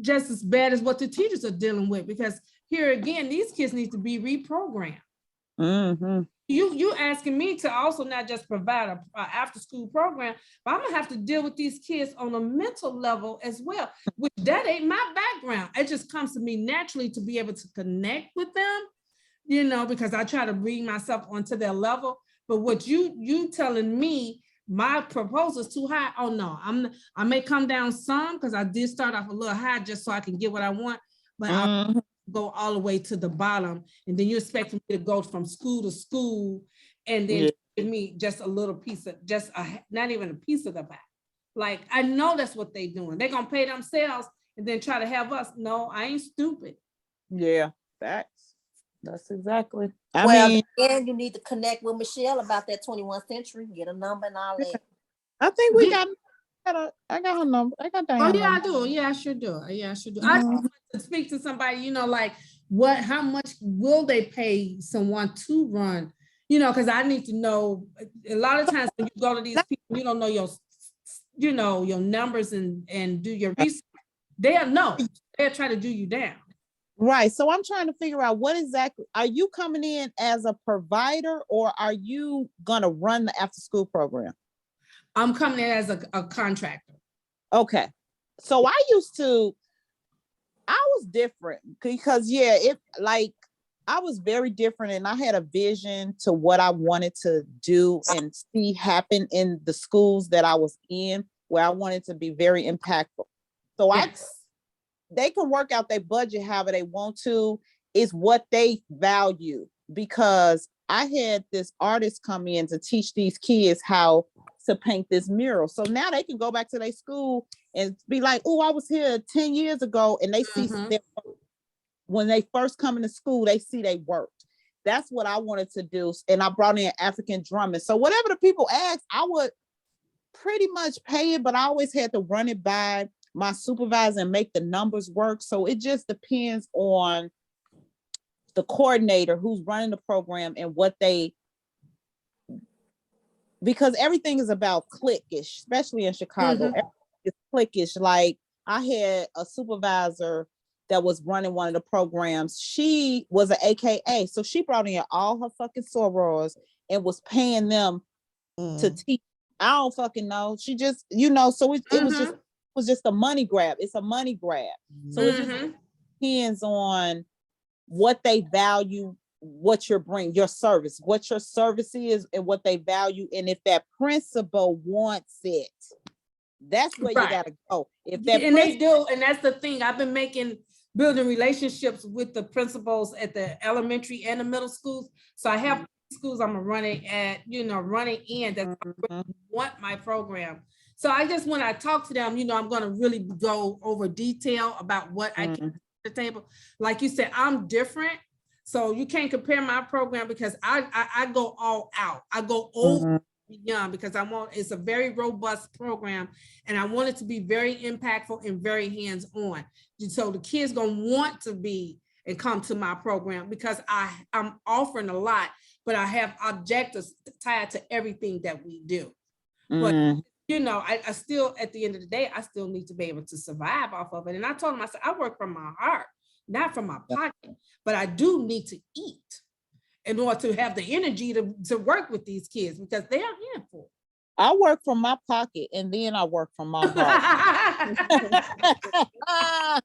just as bad as what the teachers are dealing with, because here again, these kids need to be reprogrammed. Mm-hmm. You asking me to also not just provide a after school program, but I'm gonna have to deal with these kids on a mental level as well, which that ain't my background. It just comes to me naturally to be able to connect with them, because I try to bring myself onto their level. But what you telling me, my proposal is too high. Oh no, I may come down some, because I did start off a little high just so I can get what I want, but I'll go all the way to the bottom, and then you expect me to go from school to school, and then give me just a little piece of, not even a piece of the pie. Like, I know that's what they doing. They're gonna pay themselves and then try to have us. No, I ain't stupid. Yeah, facts. That's exactly. And you need to connect with Michelle about that 21st century, get a number and all that. I think we got I got her number. I got Diana's yeah, number. I do. Yeah, I sure do. I just want to speak to somebody, like how much will they pay someone to run? Because I need to know. A lot of times when you go to these people, you don't know your numbers and do your research. They'll try to do you down. Right. So I'm trying to figure out what exactly, are you coming in as a provider, or are you gonna run the after school program? I'm coming in as a contractor. Okay. So I was different because I was very different, and I had a vision to what I wanted to do and see happen in the schools that I was in, where I wanted to be very impactful. So they can work out their budget however they want to, is what they value, because I had this artist come in to teach these kids how to paint this mural. So now they can go back to their school and be like, oh, I was here 10 years ago, and they see when they first come into school, they see they worked. That's what I wanted to do. And I brought in African drumming. So whatever the people asked, I would pretty much pay it, but I always had to run it by my supervisor and make the numbers work. So it just depends on the coordinator who's running the program and because everything is about cliquish, especially in Chicago. It's cliquish. Like, I had a supervisor that was running one of the programs. She was an AKA, so she brought in all her fucking sorors and was paying them to teach. I don't fucking know. She just, so it was just a money grab. It's a money grab. So it just depends on what they value, what you're bringing, what your service is, and what they value. And if that principal wants it, that's where you gotta go. They do, and that's the thing. I've been building relationships with the principals at the elementary and the middle schools. So I have schools I'm running running in that want my program. So I just, when I talk to them, I'm going to really go over detail about what I can to the table. Like you said, I'm different. So you can't compare my program, because I go all out. I go over beyond, because it's a very robust program, and I want it to be very impactful and very hands-on. So the kids going to want to be and come to my program, because I'm offering a lot, but I have objectives tied to everything that we do. But I still, at the end of the day, I still need to be able to survive off of it. And I told them, I said, I work from my heart, not from my pocket, but I do need to eat in order to have the energy to work with these kids, because they are handful. I work from my pocket, and then I work from my heart.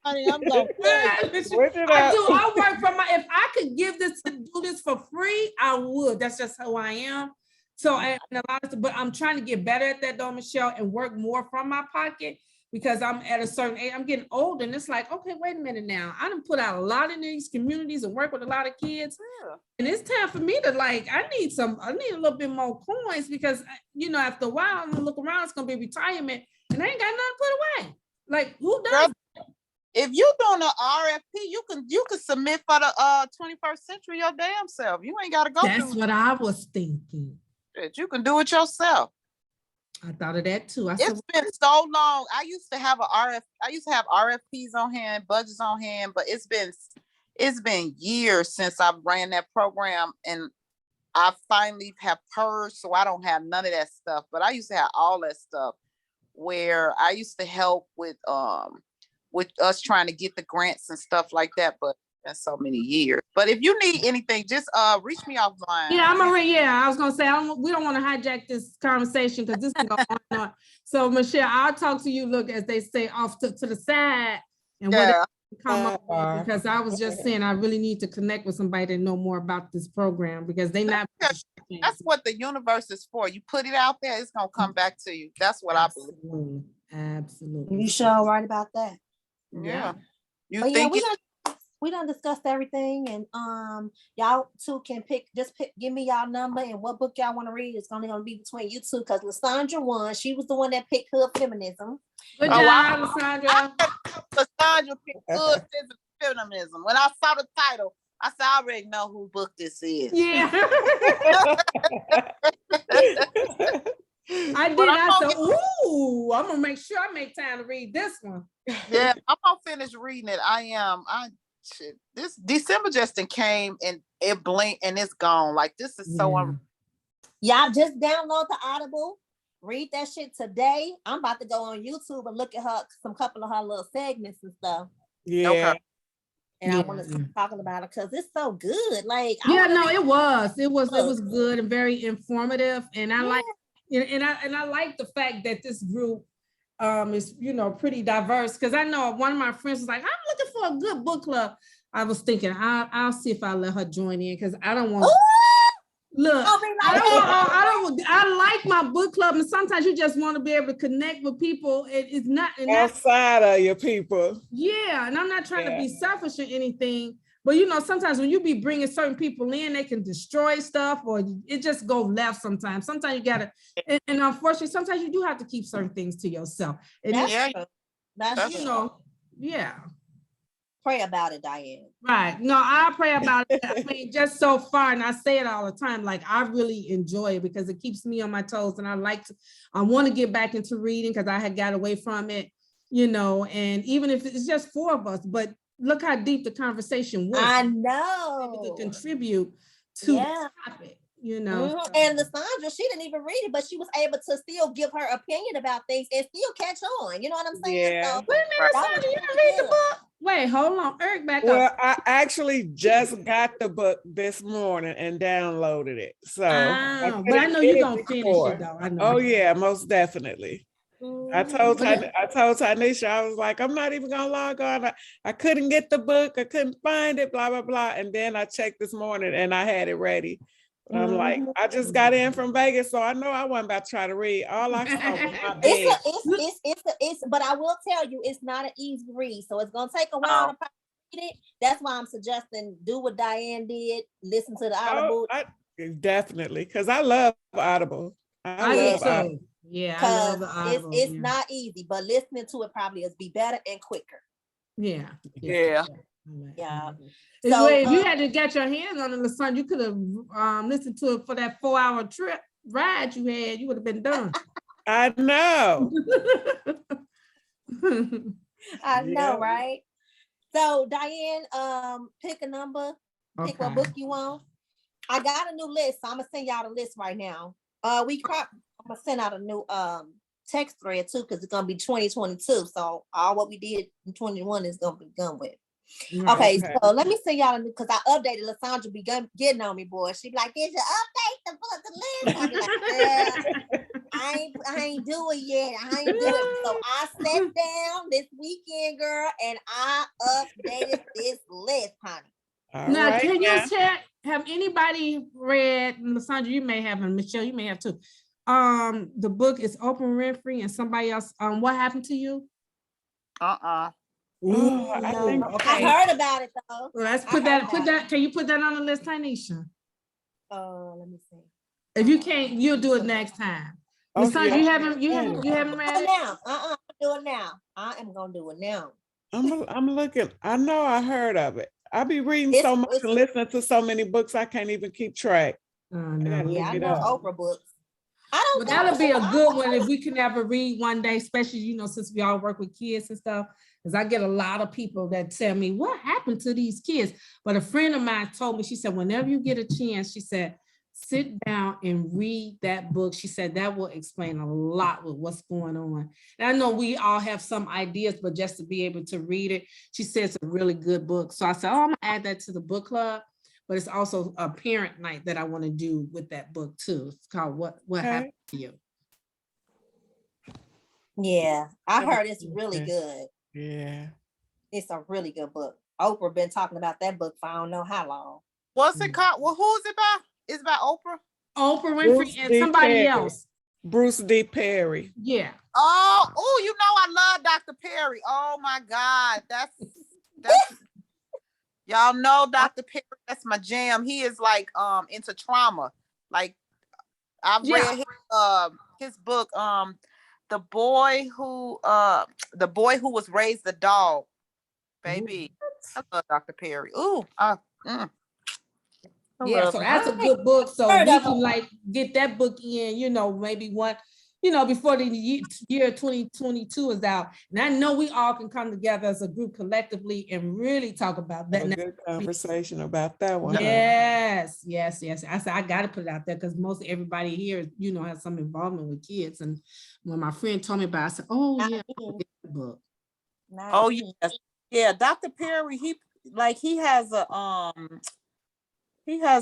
Honey, I'm going I work from if I could do this for free, I would. That's just who I am. So, but I'm trying to get better at that though, Michelle, and work more from my pocket, because I'm at a certain age, I'm getting older, and it's like, okay, wait a minute now. I done put out a lot in these communities and work with a lot of kids. And it's time for me to I need a little bit more coins, because after a while, I'm gonna look around, it's gonna be retirement, and I ain't got nothing to put away. Like, who does? If you're doing an RFP, you can submit for the 21st century your damn self. You ain't gotta go. That's what I was thinking. You can do it yourself. I thought of that too. It's been so long. I used to have RFPs on hand, budgets on hand, but it's been years since I ran that program, and I finally have purged, so I don't have none of that stuff. But I used to have all that stuff where I used to help with us trying to get the grants and stuff like that. But that's so many years. But if you need anything, just reach me offline. Yeah, I was gonna say we don't want to hijack this conversation because this can go on and on. So Michelle, I'll talk to you. Look, as they say, off to the side, and what come up with, because I was just saying I really need to connect with somebody that know more about this program because they not. That's what the universe is for. You put it out there, it's gonna come back to you. That's what I believe. Absolutely. You sure right about that? Yeah. You but think we done discussed everything, and y'all two can give me y'all number and what book y'all want to read. It's gonna be between you two because Lysandra won. She was the one that picked Hood Feminism. Good job, Lysandra. Lysandra picked Hood Feminism. When I saw the title, I said, I already know whose book this is. Yeah. I did. I said, ooh, I'm gonna make sure I make time to read this one. Yeah, I'm gonna finish reading it. This December just came and it blinked and it's gone. Like this is so y'all just download the Audible, read that shit today. I'm about to go on YouTube and look at couple of her little segments and stuff. Yeah. Okay. And I want to start talking about it because it's so good. Like it was good and very informative. And I like and I like the fact that this group is pretty diverse, because I know one of my friends was like, I'm looking for a good book club. I was thinking I'll see if I let her join in, because I don't want look, I like my book club, and sometimes you just want to be able to connect with people. It's not outside of your people. Yeah, and I'm not trying to be selfish or anything, but sometimes when you be bringing certain people in, they can destroy stuff, or it just go left sometimes. Sometimes you gotta, and unfortunately, sometimes you do have to keep certain things to yourself. That's Pray about it, Diane. Right. No, I pray about it. I mean, just so far, and I say it all the time, like I really enjoy it because it keeps me on my toes, and I want to get back into reading because I had got away from it, and even if it's just 4 of us, but look how deep the conversation was. I know. To contribute to the topic, Mm-hmm. And Lysandra, she didn't even read it, but she was able to still give her opinion about things and still catch on. You know what I'm saying? Yeah. So, wait a minute, Lysandra, you didn't read the book? Wait, hold on. Eric, back up. Well, I actually just got the book this morning and downloaded it. So, but I know you're gonna finish it though. I know. Oh yeah, most definitely. I told Tanisha, I was like, I'm not even gonna log on. I couldn't get the book, I couldn't find it, blah blah blah. And then I checked this morning and I had it ready. But I'm like, I just got in from Vegas, so I know I wasn't about to try to read. All I saw was my bed. But I will tell you, it's not an easy read, so it's gonna take a while to read it. That's why I'm suggesting do what Diane did, listen to the Audible. Definitely, because I love Audible. I love Audible. Yeah, I love the Audible. It's not easy, but listening to it probably is be better and quicker. Yeah. So if you had to get your hands on it, Lysandra, you could have listened to it for that 4-hour ride you had. You would have been done. I know. I know, right? So Diane, pick a number, pick what book you want. I got a new list, so I'm gonna send y'all the list right now. I'm gonna send out a new text thread too, because it's gonna be 2022. So all what we did in 21 is gonna be done with. Okay, so let me send y'all because I updated. Lysandra be getting on me, boy. She be like, "Did you update the book list?" I be like, I ain't do it yet. I ain't do it. So I sat down this weekend, girl, and I updated this list, honey. Now, can you check? Have anybody read, Lysandra? You may have, and Michelle, you may have too. The book is Oprah Winfrey and somebody else. What happened to you? Ooh, I heard about it though. Well, let's put that. Can you put that on the list, Tanisha? Let me see. If you can't, you'll do it next time. Lysandra, you haven't read it? Now. Do it now. I am gonna do it now. I'm looking. I know I heard of it. I be reading so much and listening to so many books I can't even keep track. I know Oprah books. But that'll be a good one if we can ever read one day, especially, you know, since we all work with kids and stuff. Because I get a lot of people that tell me, what happened to these kids? But a friend of mine told me, she said, whenever you get a chance, she said, sit down and read that book. She said that will explain a lot with what's going on. And I know we all have some ideas, but just to be able to read it, she said it's a really good book. So I said, oh, I'm gonna add that to the book club. But it's also a parent night that I want to do with that book too. It's called What Happened to You. Yeah, I heard it's really good. Yeah. It's a really good book. Oprah been talking about that book for I don't know how long. What's it called? Well, who's it about? It's about Oprah? Oprah Winfrey and somebody else. Bruce D. Perry. Yeah. Oh, you know I love Dr. Perry. Oh my God. That's y'all know Dr. Perry, that's my jam. He is like into trauma. Like I've read his book, the boy who was raised a dog. Baby. I love Dr. Perry. Yeah, so that's a good book. So we can like get that book in, you know, maybe one, you know, before the year 2022 is out. And I know we all can come together as a group collectively and really talk about that. A good conversation about that one. Yes. I said, I got to put it out there because most everybody here, you know, has some involvement with kids. And when my friend told me about it, I said, oh yeah, the book. Oh yes. Yeah, Dr. Perry, he has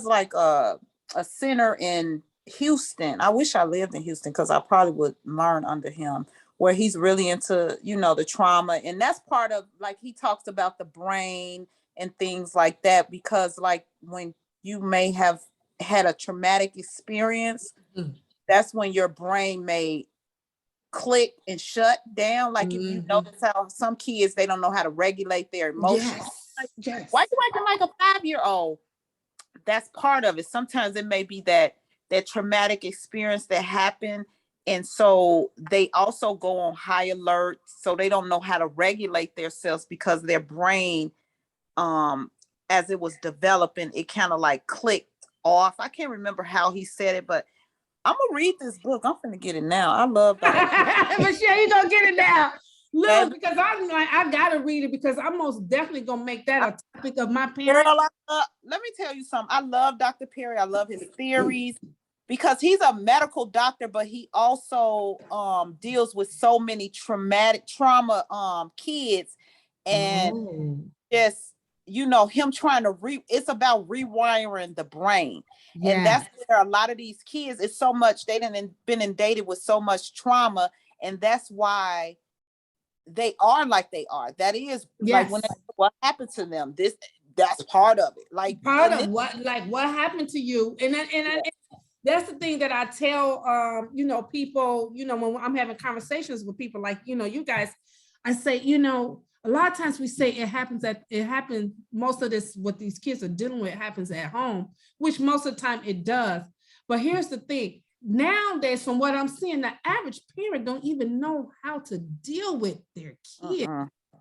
like a center in Houston. I wish I lived in Houston because I probably would learn under him, where he's really into, you know, the trauma. And that's part of, like, he talks about the brain and things like that, because like when you may have had a traumatic experience, that's when your brain may click and shut down. Like if you notice how some kids, they don't know how to regulate their emotions. Yes. Why you acting like a 5-year-old? That's part of it. Sometimes it may be that traumatic experience that happened, and so they also go on high alert, so they don't know how to regulate themselves because their brain, as it was developing, it kind of like clicked off. I can't remember how he said it, but I'm gonna read this book. I'm gonna get it now. I love that. Michelle, you gonna get it now. Look, because I'm like, I gotta read it because I'm most definitely gonna make that a topic of my parents. Girl, let me tell you something. I love Dr. Perry. I love his theories because he's a medical doctor, but he also deals with so many trauma kids, and just, you know, him trying to it's about rewiring the brain. Yes. And that's where a lot of these kids, it's so much, they done been inundated with so much trauma, and that's why they are like they are. That is like what happened to them. That's part of it. Like part of what happened to you. And that's the thing that I tell you know, people, you know, when I'm having conversations with people like, you know, you guys, I say, you know, a lot of times we say it happens most of this, what these kids are dealing with happens at home, which most of the time it does. But here's the thing. Nowadays, from what I'm seeing, the average parent don't even know how to deal with their kid,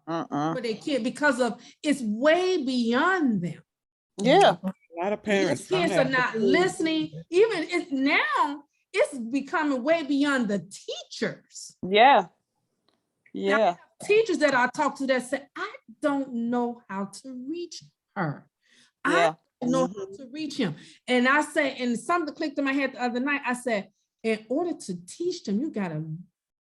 for their kid, because of it's way beyond them. Yeah, a lot of parents. These kids are not listening. Even it's becoming way beyond the teachers. Yeah. Now, teachers that I talk to that say, I don't know how to reach her. I know how to reach him. And I say, and something clicked in my head the other night. I said, in order to teach them, you got to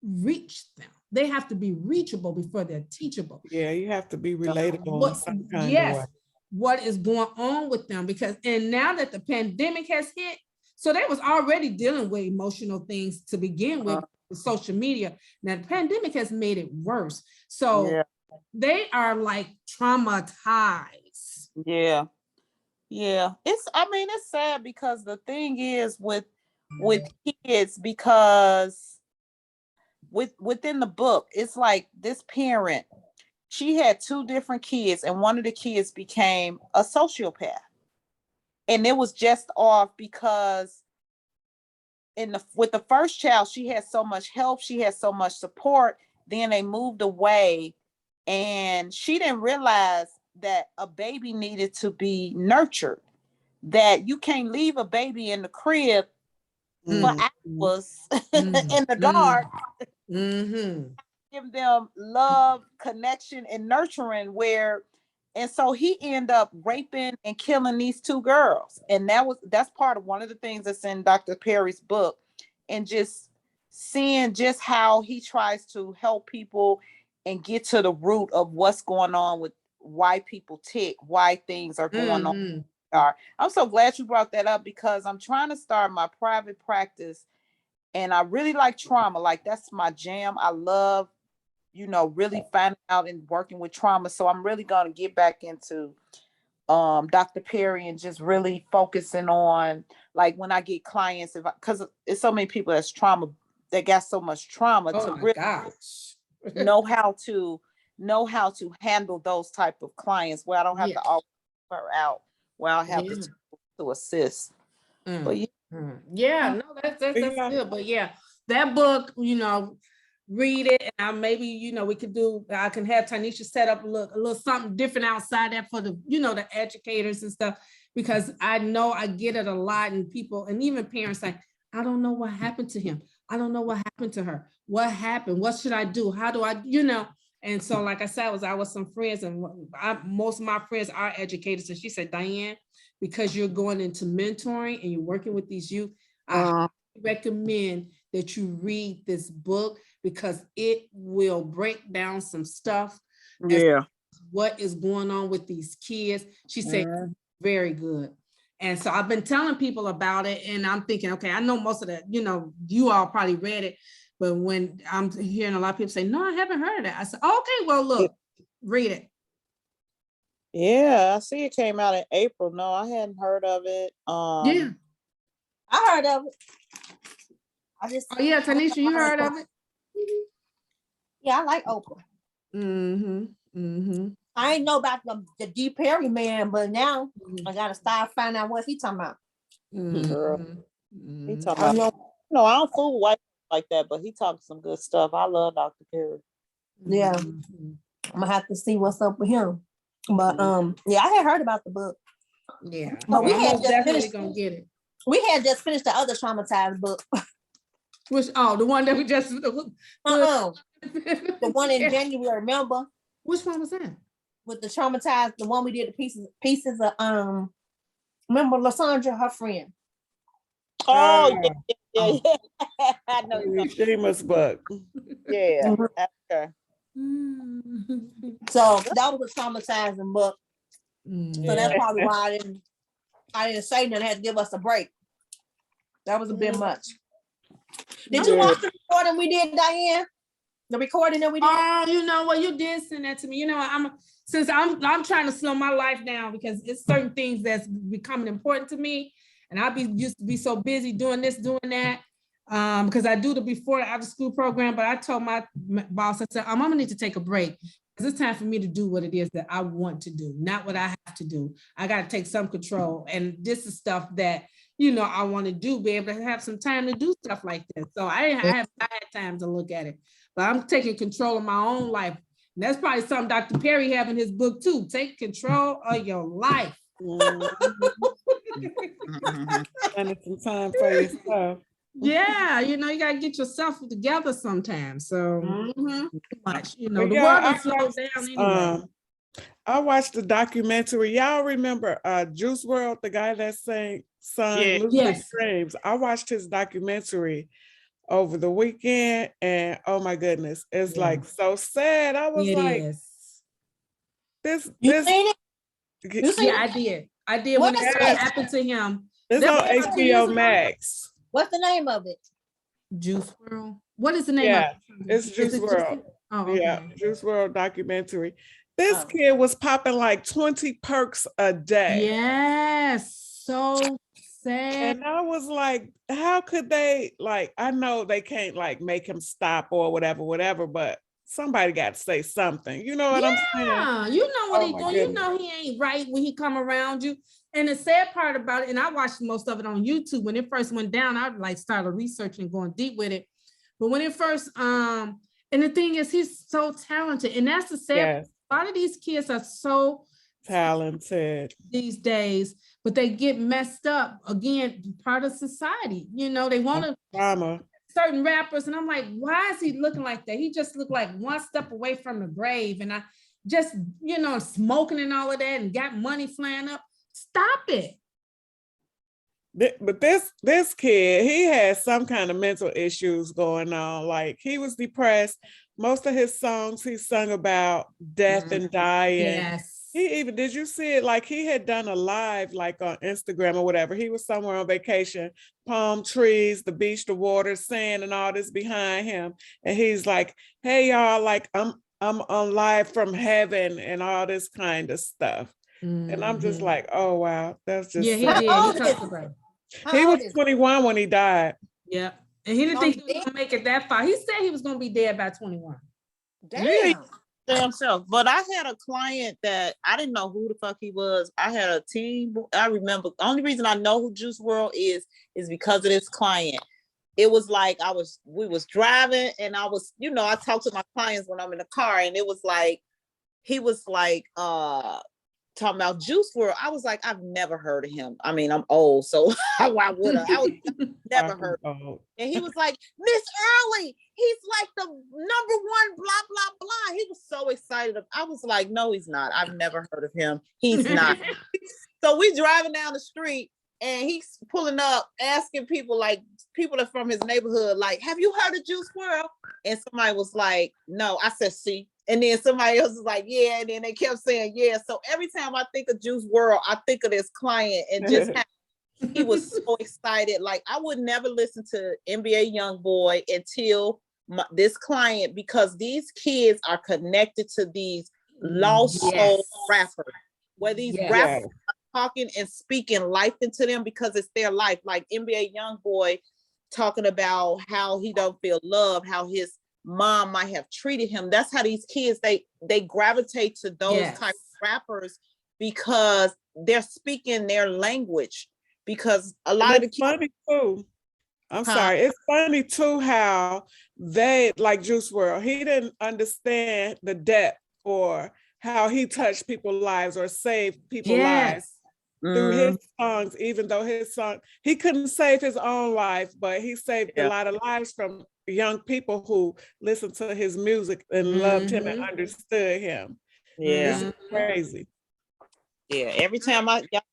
reach them. They have to be reachable before they're teachable. Yeah, you have to be relatable in some kind of way. What is going on with them? And now that the pandemic has hit, so they was already dealing with emotional things to begin with social media. Now the pandemic has made it worse. So they are like traumatized. Yeah. It's sad because the thing is with kids, because within the book, it's like this parent, she had 2 different kids, and one of the kids became a sociopath. And it was just off because with the first child, she had so much help, she had so much support. Then they moved away, and she didn't realize that a baby needed to be nurtured, that you can't leave a baby in the crib for hours in the dark. Give them love, connection, and nurturing and so he ended up raping and killing these 2 girls. And that's part of one of the things that's in Dr. Perry's book. And just seeing just how he tries to help people and get to the root of what's going on with why people tick, why things are going on. I'm so glad you brought that up, because I'm trying to start my private practice, and I really like trauma. Like, that's my jam. I love, really finding out and working with trauma. So I'm really going to get back into Dr. Perry and just really focusing on, like, when I get clients, because it's so many people that got so much trauma to really know how to handle those type of clients where I don't have to always her out, where I have to assist. But no, that's good. But that book, read it, and maybe I can have Tanisha set up a little something different outside that for the the educators and stuff, because I know I get it a lot, and people and even parents say, I don't know what happened to him, I don't know what happened to her, what happened, what should I do, how do I and so, like I said, I was some friends, and most of my friends are educators, and she said, Diane, because you're going into mentoring and you're working with these youth, I recommend that you read this book, because it will break down some stuff. What is going on with these kids. She said, very good. And so I've been telling people about it, and I'm thinking, okay, I know most of that, you all probably read it, but when I'm hearing a lot of people say, no, I haven't heard of that, I said, okay, well, look, read it. Yeah, I see it came out in April. No, I hadn't heard of it. I heard of it. Tanisha, you heard of it? Yeah, I like Oprah. I ain't know about the D. Perry man, but now I gotta start finding out what he talking about. He talking about. No, I don't fool white like that, but he talks some good stuff. I love Dr. Perry. Yeah, I'm gonna have to see what's up with him. But I had heard about the book. Yeah, but we had just finished. Gonna get it. We had just finished the other traumatized book. Which the one that we just the one in January, remember? Which one was that? With the traumatized, the one we did the pieces of remember Lysandra, her friend. Oh yeah. I know Shameless book. Yeah. Okay. So that was a traumatizing book. So that's probably why I didn't say nothing. I had to give us a break. That was a bit much. Did you watch the recording we did, Diane? The recording that we did? You know what? You did send that to me. I'm trying to slow my life down, because it's certain things that's becoming important to me, and I used to be so busy doing this, doing that, because I do the before and after school program. But I told my boss, I said, I'm gonna need to take a break, because it's time for me to do what it is that I want to do, not what I have to do. I got to take some control, and this is stuff that I want to do, be able to have some time to do stuff like this. So I had time to look at it, but I'm taking control of my own life. And that's probably something Dr. Perry have in his book too. Take control of your life. And it's some time for yourself. Yeah, you gotta get yourself together sometimes. So much, the world is slowed down anyway. I watched the documentary. Y'all remember Juice WRLD, the guy that sung Lucid Dreams? I watched his documentary over the weekend, and oh my goodness, it's like so sad. I was this seen it? I did when it happened to him. It's on HBO Max. What's the name of it? Juice WRLD. What is the name of it? It's Juice WRLD. Juice WRLD documentary. This kid was popping like 20 perks a day. Yes, so sad. And I was like, how could they, I know they can't make him stop or whatever, but somebody got to say something. You know what I'm saying? Yeah, you know what he's doing. You he ain't right when he come around you. And the sad part about it, and I watched most of it on YouTube, when it first went down, I started researching, going deep with it. But when it first, and the thing is, he's so talented. And that's the sad part. A lot of these kids are so talented these days, but they get messed up again, part of society. You know, they want to drama. Certain rappers, and I'm like, why is he looking like that? He just looked like one step away from the grave, and I just, you know, smoking and all of that, and got money flying up. Stop it. But this kid, he had some kind of mental issues going on. Like, he was depressed. Most of his songs he sung about death and dying. Yes. He even, did you see it? Like, he had done a live, like on Instagram or whatever. He was somewhere on vacation, palm trees, the beach, the water, sand, and all this behind him. And he's like, hey y'all, like I'm on live from heaven and all this kind of stuff. And I'm just like, oh wow, that's just, yeah, he did. He talked about it. He was 21 when he died. Yeah. And he didn't think he was gonna make it that far. He said he was gonna be dead by 21. Damn. Damn self. But I had a client that I didn't know who the fuck he was. I had a team. I remember the only reason I know who Juice WRLD is because of this client. It was like we was driving and I was, you know, I talk to my clients when I'm in the car, and it was like, he was like talking about Juice WRLD. I was like, I've never heard of him. I mean, I'm old, so why would I? I was never heard of him. And he was like, Miss Early, he's like the #1 blah blah blah. He was so excited. I was like, no, he's not. I've never heard of him. He's not. So we driving down the street and he's pulling up, asking people, like people that from his neighborhood, like, have you heard of Juice WRLD? And somebody was like, no. I said, see. And then somebody else was like, yeah. And then they kept saying, yeah. So every time I think of Juice WRLD, I think of this client, and just he was so excited. Like, I would never listen to NBA YoungBoy until this client, because these kids are connected to these lost soul rappers, where these rappers are talking and speaking life into them because it's their life. Like NBA YoungBoy talking about how he don't feel love, how his mom might have treated him. That's how these kids, they gravitate to those type of rappers because they're speaking their language. Because a lot of the kids, funny too. I'm sorry. It's funny too how they, like Juice WRLD, he didn't understand the depth or how he touched people's lives or saved people's lives through his songs. Even though his song, he couldn't save his own life, but he saved a lot of lives from young people who listened to his music and loved him and understood him. It's crazy. Yeah, every time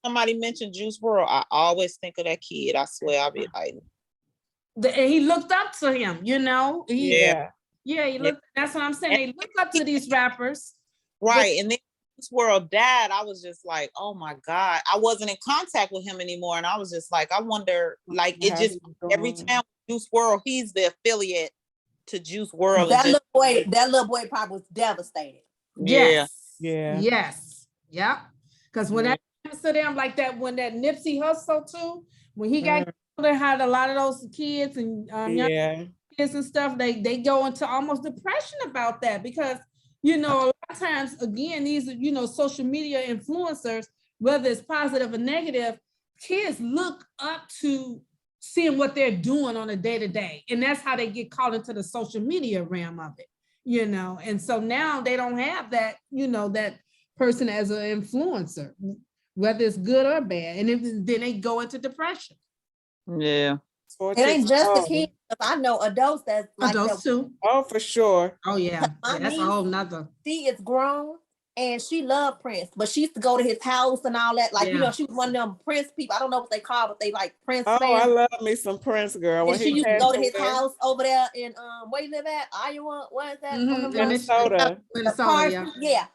somebody mentioned Juice WRLD, I always think of that kid. I swear, I'll be like, and he looked up to him, you know. He looked. That's what I'm saying. They look up to these rappers, right? And then Juice WRLD died. I was just like, oh my God, I wasn't in contact with him anymore, and I was just like, I wonder, like, it just every time Juice WRLD, he's the affiliate to Juice WRLD. That little boy probably was devastated. Yes. Because when that happens to them, like that, when that Nipsey Hussle too, when he got older, had a lot of those kids and young kids and stuff, they go into almost depression about that, because, you know, a lot of times, again, these, you know, social media influencers, whether it's positive or negative, kids look up to seeing what they're doing on a day-to-day. And that's how they get caught into the social media realm of it, you know? And so now they don't have that, you know, that person as an influencer, whether it's good or bad. And then they go into depression. Yeah. It ain't just the kids. I know adults that's like adults too. Oh, for sure. Oh yeah. That's a whole nother. She is grown and she loved Prince, but she used to go to his house and all that. Like, you know, she was one of them Prince people. I don't know what they call, but they like Prince fans. I love me some Prince, girl. When she used to go to his house over there in where you live at? Iowa? What is that? Minnesota. Yeah.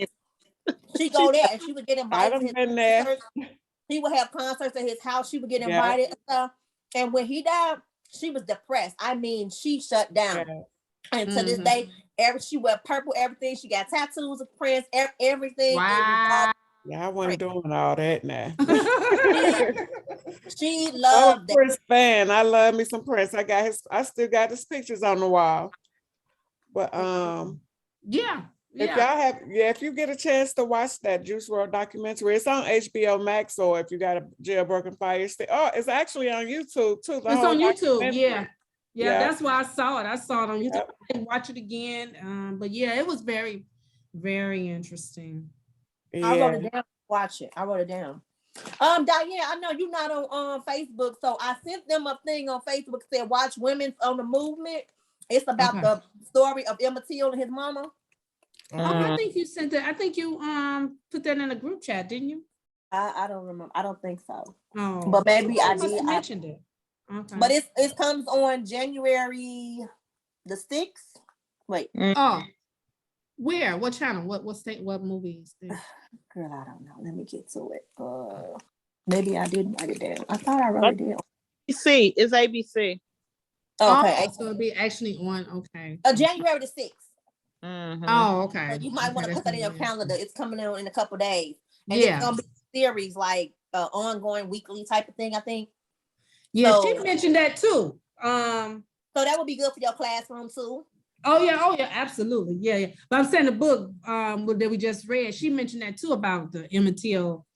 She go there and she would get invited to his concerts. He would have concerts at his house. She would get invited and stuff. And when he died, she was depressed. I mean, she shut down. And to this day, she wear purple, everything. She got tattoos of Prince, everything. Wow. Yeah, I wasn't doing all that now. She loved I'm a Prince fan. I love me some Prince. I still got his pictures on the wall. But if y'all have, if you get a chance to watch that Juice WRLD documentary, it's on HBO Max, or if you got a Jailbroken Fire Stick. Oh, it's actually on YouTube too. It's on YouTube, yeah. That's why I saw it. I saw it on YouTube. I didn't watch it again, but yeah, it was very, very interesting. I wrote it down Watch it. I wrote it down. Diane, I know you're not on Facebook, so I sent them a thing on Facebook that said watch Women's on the Movement. It's about the story of Emmett Till and his mama. I think you sent that. I think you put that in a group chat, didn't you? I don't remember. I don't think so. Oh, but maybe I did. Mentioned it. Okay. But it comes on January the 6th. Wait. Oh, where? What channel? What state? What movies? Girl, I don't know. Let me get to it. Maybe I didn't write it down. I thought I wrote it down. ABC. It's ABC. Okay. So it'll be actually on. Okay. January the 6th. Mm-hmm. Oh, okay. So you might want to put that in your calendar. It's coming out in a couple days. And yeah. It's gonna be a series, like ongoing weekly type of thing, I think. Yeah, so, she mentioned that too. So that would be good for your classroom too. Oh yeah, absolutely. Yeah. But I'm saying the book that we just read, she mentioned that too about the Emmett Till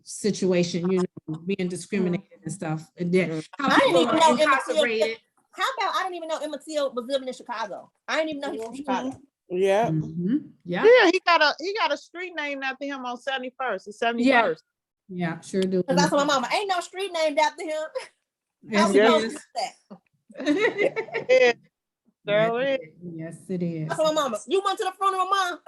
situation, being discriminated and stuff. And then I didn't even know incarcerated. How about I didn't even know Emmett Till was living in Chicago. I didn't even know he was from Chicago. Yeah. Yeah. Yeah, he got a street named after him on 71st. It's 71st. Yeah, sure do. Because I told my mama, ain't no street named after him. Yes, it is. Yes, it is. I told my mama, you went to the funeral, Mom?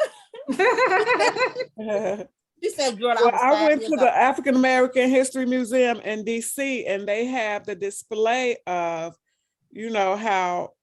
She said, girl, I went to the African American History Museum in DC, and they have the display of, how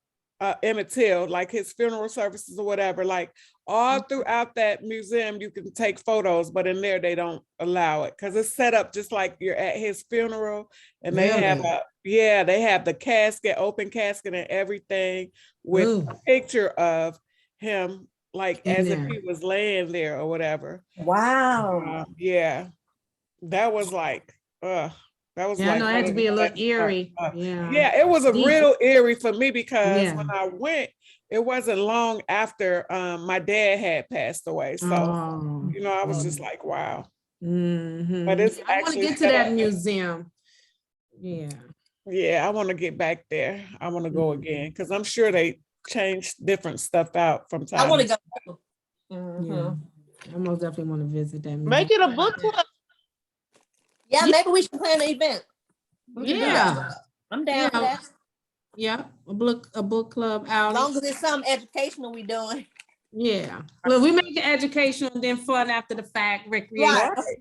Emmett Till, like his funeral services or whatever, like all throughout that museum, you can take photos, but in there they don't allow it because it's set up just like you're at his funeral, and they have they have the casket, open casket and everything with a picture of him, like as if he was laying there or whatever. Wow. Yeah, that was like, that was like, I know it had to be a little eerie. Yeah, it was a real eerie for me because when I went, it wasn't long after my dad had passed away. So, I was just like, wow. But it's I want to get to that museum. Yeah. Yeah, I want to get back there. I want to go again because I'm sure they changed different stuff out from time. I want to go. Yeah, I most definitely want to visit that museum. Make it a book club. Yeah, maybe we should plan an event. Yeah. I'm down for that. Yeah, a book club out. As long as it's something educational we doing. Yeah. Well, we make it educational and then fun after the fact, recreation. Right.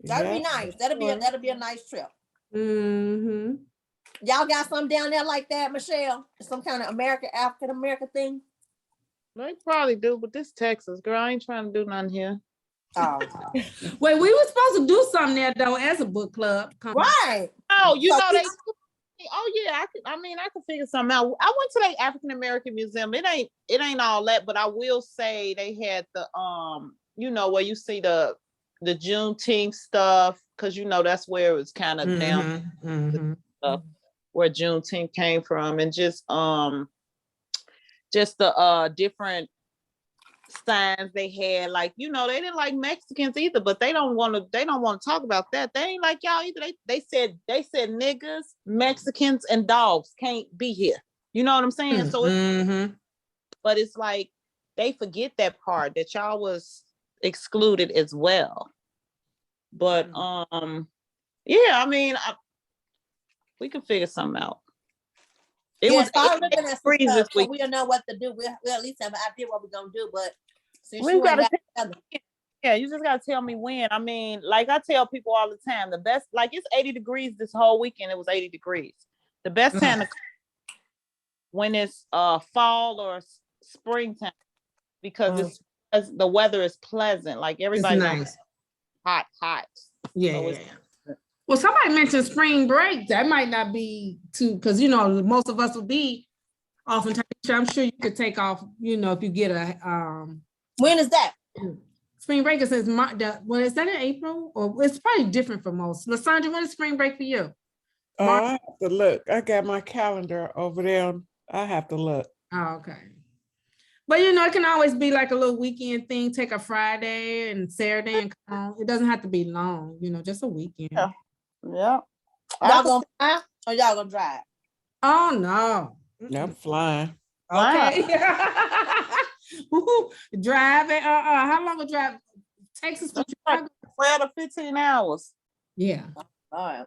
That'd be nice. That'll be a nice trip. Y'all got something down there like that, Michelle? Some kind of African American thing? They probably do, but this Texas, girl, I ain't trying to do nothing here. Oh. Wait, we were supposed to do something there though as a book club. Right. Oh, I could figure something out. I went to the African American Museum. It ain't all that, but I will say they had the where you see the Juneteenth stuff, because that's where it was kind of down where Juneteenth came from, and just the different signs they had, like they didn't like Mexicans either, but they don't want to talk about that. They ain't like y'all either. They said niggas, Mexicans, and dogs can't be here. You know what I'm saying? So but it's like they forget that part, that y'all was excluded as well. But we can figure something out. We'll know what to do. We'll at least have an idea what we're gonna do. But since you just gotta tell me when. I mean, like I tell people all the time, the best, like it's 80 degrees this whole weekend. It was 80 degrees. The best time to when it's fall or springtime, because the weather is pleasant. Like everybody's nice. Hot. Yeah. Well, somebody mentioned spring break. That might not be too, because most of us will be oftentimes. I'm sure you could take off. If you get a. When is that? Spring break is is that in April, or it's probably different for most. Lysandra, when is spring break for you? I have to look. I got my calendar over there. I have to look. Oh, okay. But it can always be like a little weekend thing. Take a Friday and Saturday and come on. It doesn't have to be long. just a weekend. Yeah. Y'all gonna fly or y'all gonna drive? Oh no. I'm flying. Okay. Driving. How long a drive? takes us from Like Chicago. 12 to 15 hours. Yeah. All right.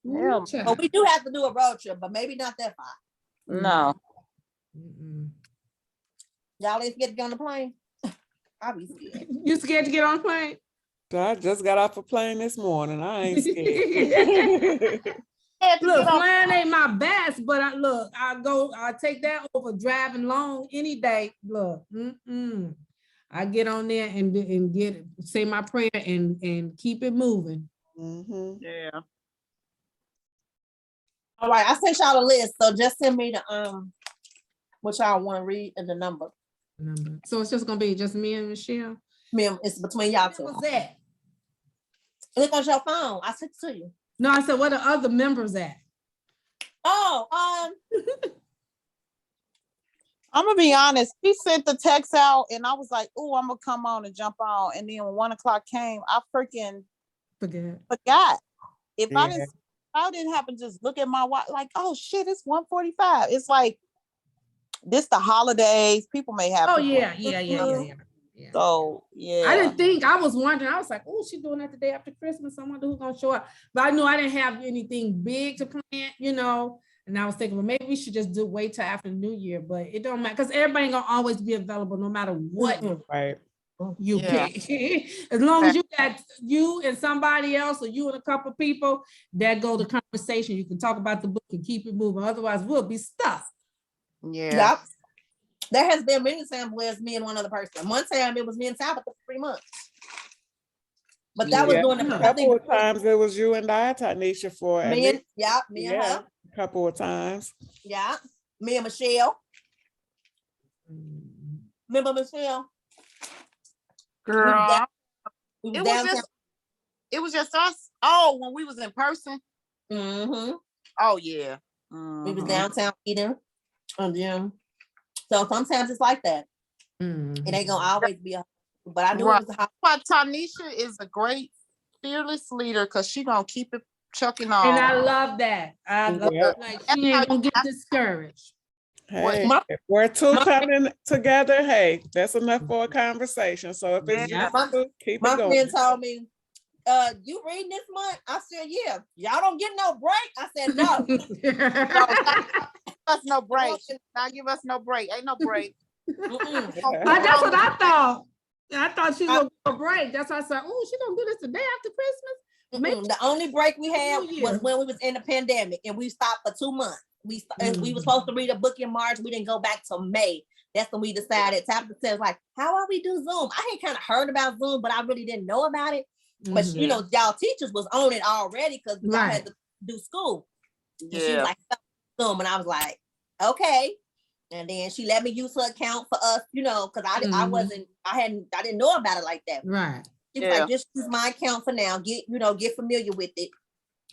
Ooh, But we do have to do a road trip, but maybe not that far. No. Y'all ain't scared to get on the plane? I'll be scared. You scared to get on a plane? I just got off a plane this morning. I ain't scared. Look, flying ain't my best, but I take that over driving long any day. Look, I get on there and say my prayer and keep it moving. Yeah. All right, I sent y'all a list, so just send me the what y'all want to read and the number. So it's just gonna be just me and Michelle. It's between y'all two. What's that? Look on your phone. I sent it to you. No, I said, where the other members at? Oh, I'm gonna be honest. He sent the text out, and I was like, "Oh, I'm gonna come on and jump on." And then when 1 o'clock came, I freaking forgot. If I didn't happen to just look at my watch, like, "Oh shit, it's 1:45." It's like this the holidays. People may have. Oh yeah. So yeah, I didn't think. I was wondering. I was like, "Oh, she's doing that the day after Christmas. I wonder who's gonna show up." But I knew I didn't have anything big to plan, And I was thinking, well, maybe we should just wait till after New Year. But it don't matter because everybody ain't gonna always be available, no matter what you pick. As long as you got you and somebody else, or you and a couple of people that go to conversation, you can talk about the book and keep it moving. Otherwise, we'll be stuck. Yeah. Yep. There has been many times where it's me and one other person. One time it was me and Tabitha for 3 months. But that was during a couple of times it was you and I, Tanisha, for me and her. A couple of times. Yeah. Me and Michelle. Remember Michelle? Girl. It was just us. Oh, when we was in person. Oh yeah. We was downtown eating. So sometimes it's like that. It ain't gonna always be but I knew it was but Tanisha is a great fearless leader because she gonna keep it chucking on. And I love that. I love it. Like she ain't gonna get discouraged. Hey, if we're two coming together, hey, that's enough for a conversation. So if it's keep it going. My friend told me, you reading this month? I said, yeah. Y'all don't get no break? I said, no. Us no break. Now give us no break. Ain't no break. That's what I thought. I thought she was gonna go break. That's why I said, oh, she gonna do this the day after Christmas. The only break we had was when we was in the pandemic and we stopped for 2 months. We were supposed to read a book in March. We didn't go back till May. That's when we decided. Tabitha says, like, how about we do Zoom? I had kind of heard about Zoom, but I really didn't know about it. But y'all teachers was on it already because I had to do school. And she was like, Zoom, and I was like, okay. And then she let me use her account for us, because I didn't know about it like that. Right. She was like, just use my account for now. Get familiar with it.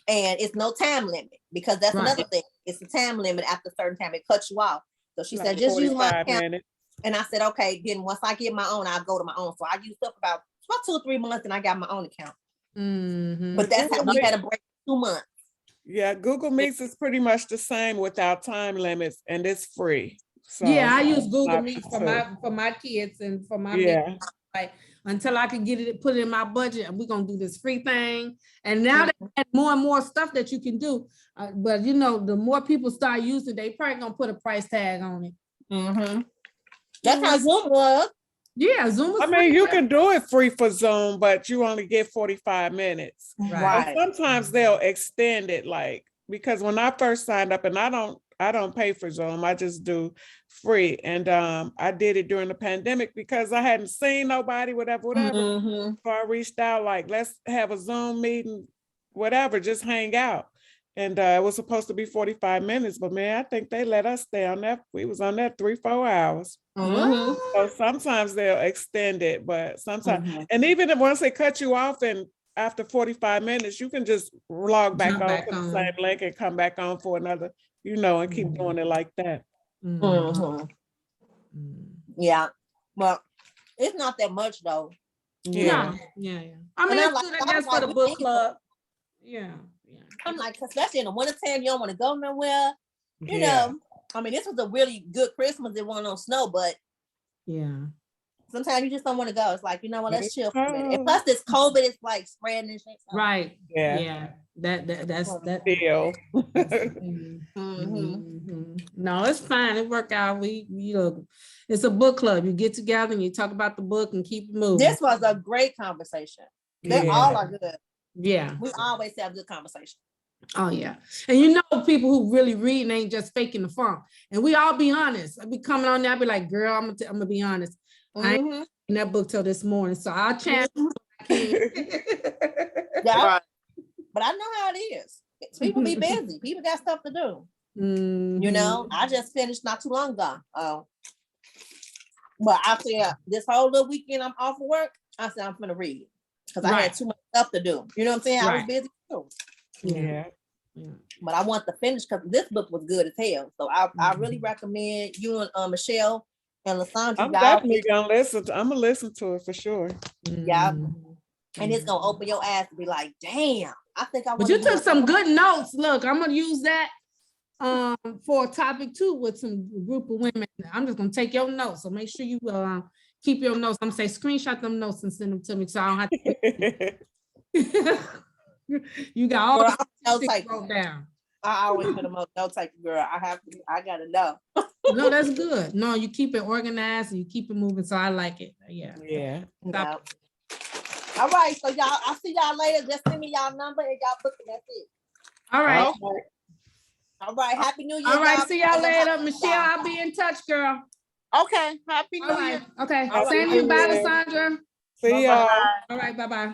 And it's no time limit because that's another thing. It's a time limit after a certain time. It cuts you off. So she said, just use my account. Minutes. And I said, okay, then once I get my own, I'll go to my own. So I used up about 2 or 3 months and I got my own account. But that's how we had a break 2 months. Yeah, Google Meets is pretty much the same without time limits and it's free. So I use Google Meets for my kids and for my meetings. Like until I can get it, put it in my budget, and we're gonna do this free thing. And now they add more and more stuff that you can do. But the more people start using, they probably gonna put a price tag on it. That's how Zoom was. Yeah, Zoom was free. You can do it free for Zoom, but you only get 45 minutes. Right. But sometimes they'll extend it, because when I first signed up, and I don't pay for Zoom, I just do free. And I did it during the pandemic because I hadn't seen nobody, whatever. So I reached out like, let's have a Zoom meeting, whatever, just hang out. And it was supposed to be 45 minutes, but man, I think they let us stay on that. We was on that 3-4 hours. So sometimes they'll extend it, but sometimes, and even once they cut you off and after 45 minutes, you can just log back on to the same link and come back on for another, and keep doing it like that. Yeah, well, it's not that much though. Yeah. I mean, it's good, I guess, for the book club. Yeah. I'm like, especially in the wintertime, you don't want to go nowhere. You know, I mean, this was a really good Christmas. It wasn't on snow, but sometimes you just don't want to go. It's like, you know what, let's chill for a minute. And plus this COVID is like spreading and shit. So. Right. Yeah. Yeah. That's that. Deal. No, it's fine. It worked out. We look, it's a book club. You get together and you talk about the book and keep it moving. This was a great conversation. They all are good. Yeah. We always have good conversation. Oh yeah. And you know, people who really read and ain't just faking the funk. And we all be honest. I be coming on there, I be like, girl, I'm gonna be honest. I ain't in that book till this morning. So I'll chance. Yeah. But I know how it is. People be busy. People got stuff to do. You know, I just finished not too long ago. But I said this whole little weekend I'm off of work. I said I'm gonna read because I had too much stuff to do. You know what I'm saying? I was busy too. Yeah. But I want to finish because this book was good as hell. So I really recommend you and Michelle and Lasandra. I'm definitely gonna listen. I'm gonna listen to it for sure. Yeah. And it's gonna open your ass to be like, damn, I think I want. But you took some good notes. Look, I'm gonna use that for a topic too with some group of women. I'm just gonna take your notes. So make sure you keep your notes. I'm gonna say screenshot them notes and send them to me so I don't have to. You got all the notes wrote down. I always put them up. Note taker, girl. I gotta know. No, that's good. No, you keep it organized and you keep it moving. So I like it. Yeah. Yeah. All right. So y'all, I'll see y'all later. Just send me y'all number and y'all book it. That's it. All right. Okay. All right. Happy New Year. All right. See y'all later. Michelle, I'll be in touch, girl. Okay. Happy New Year. Okay. Same to you. Bye, Lasandra. See y'all. All right. Bye-bye.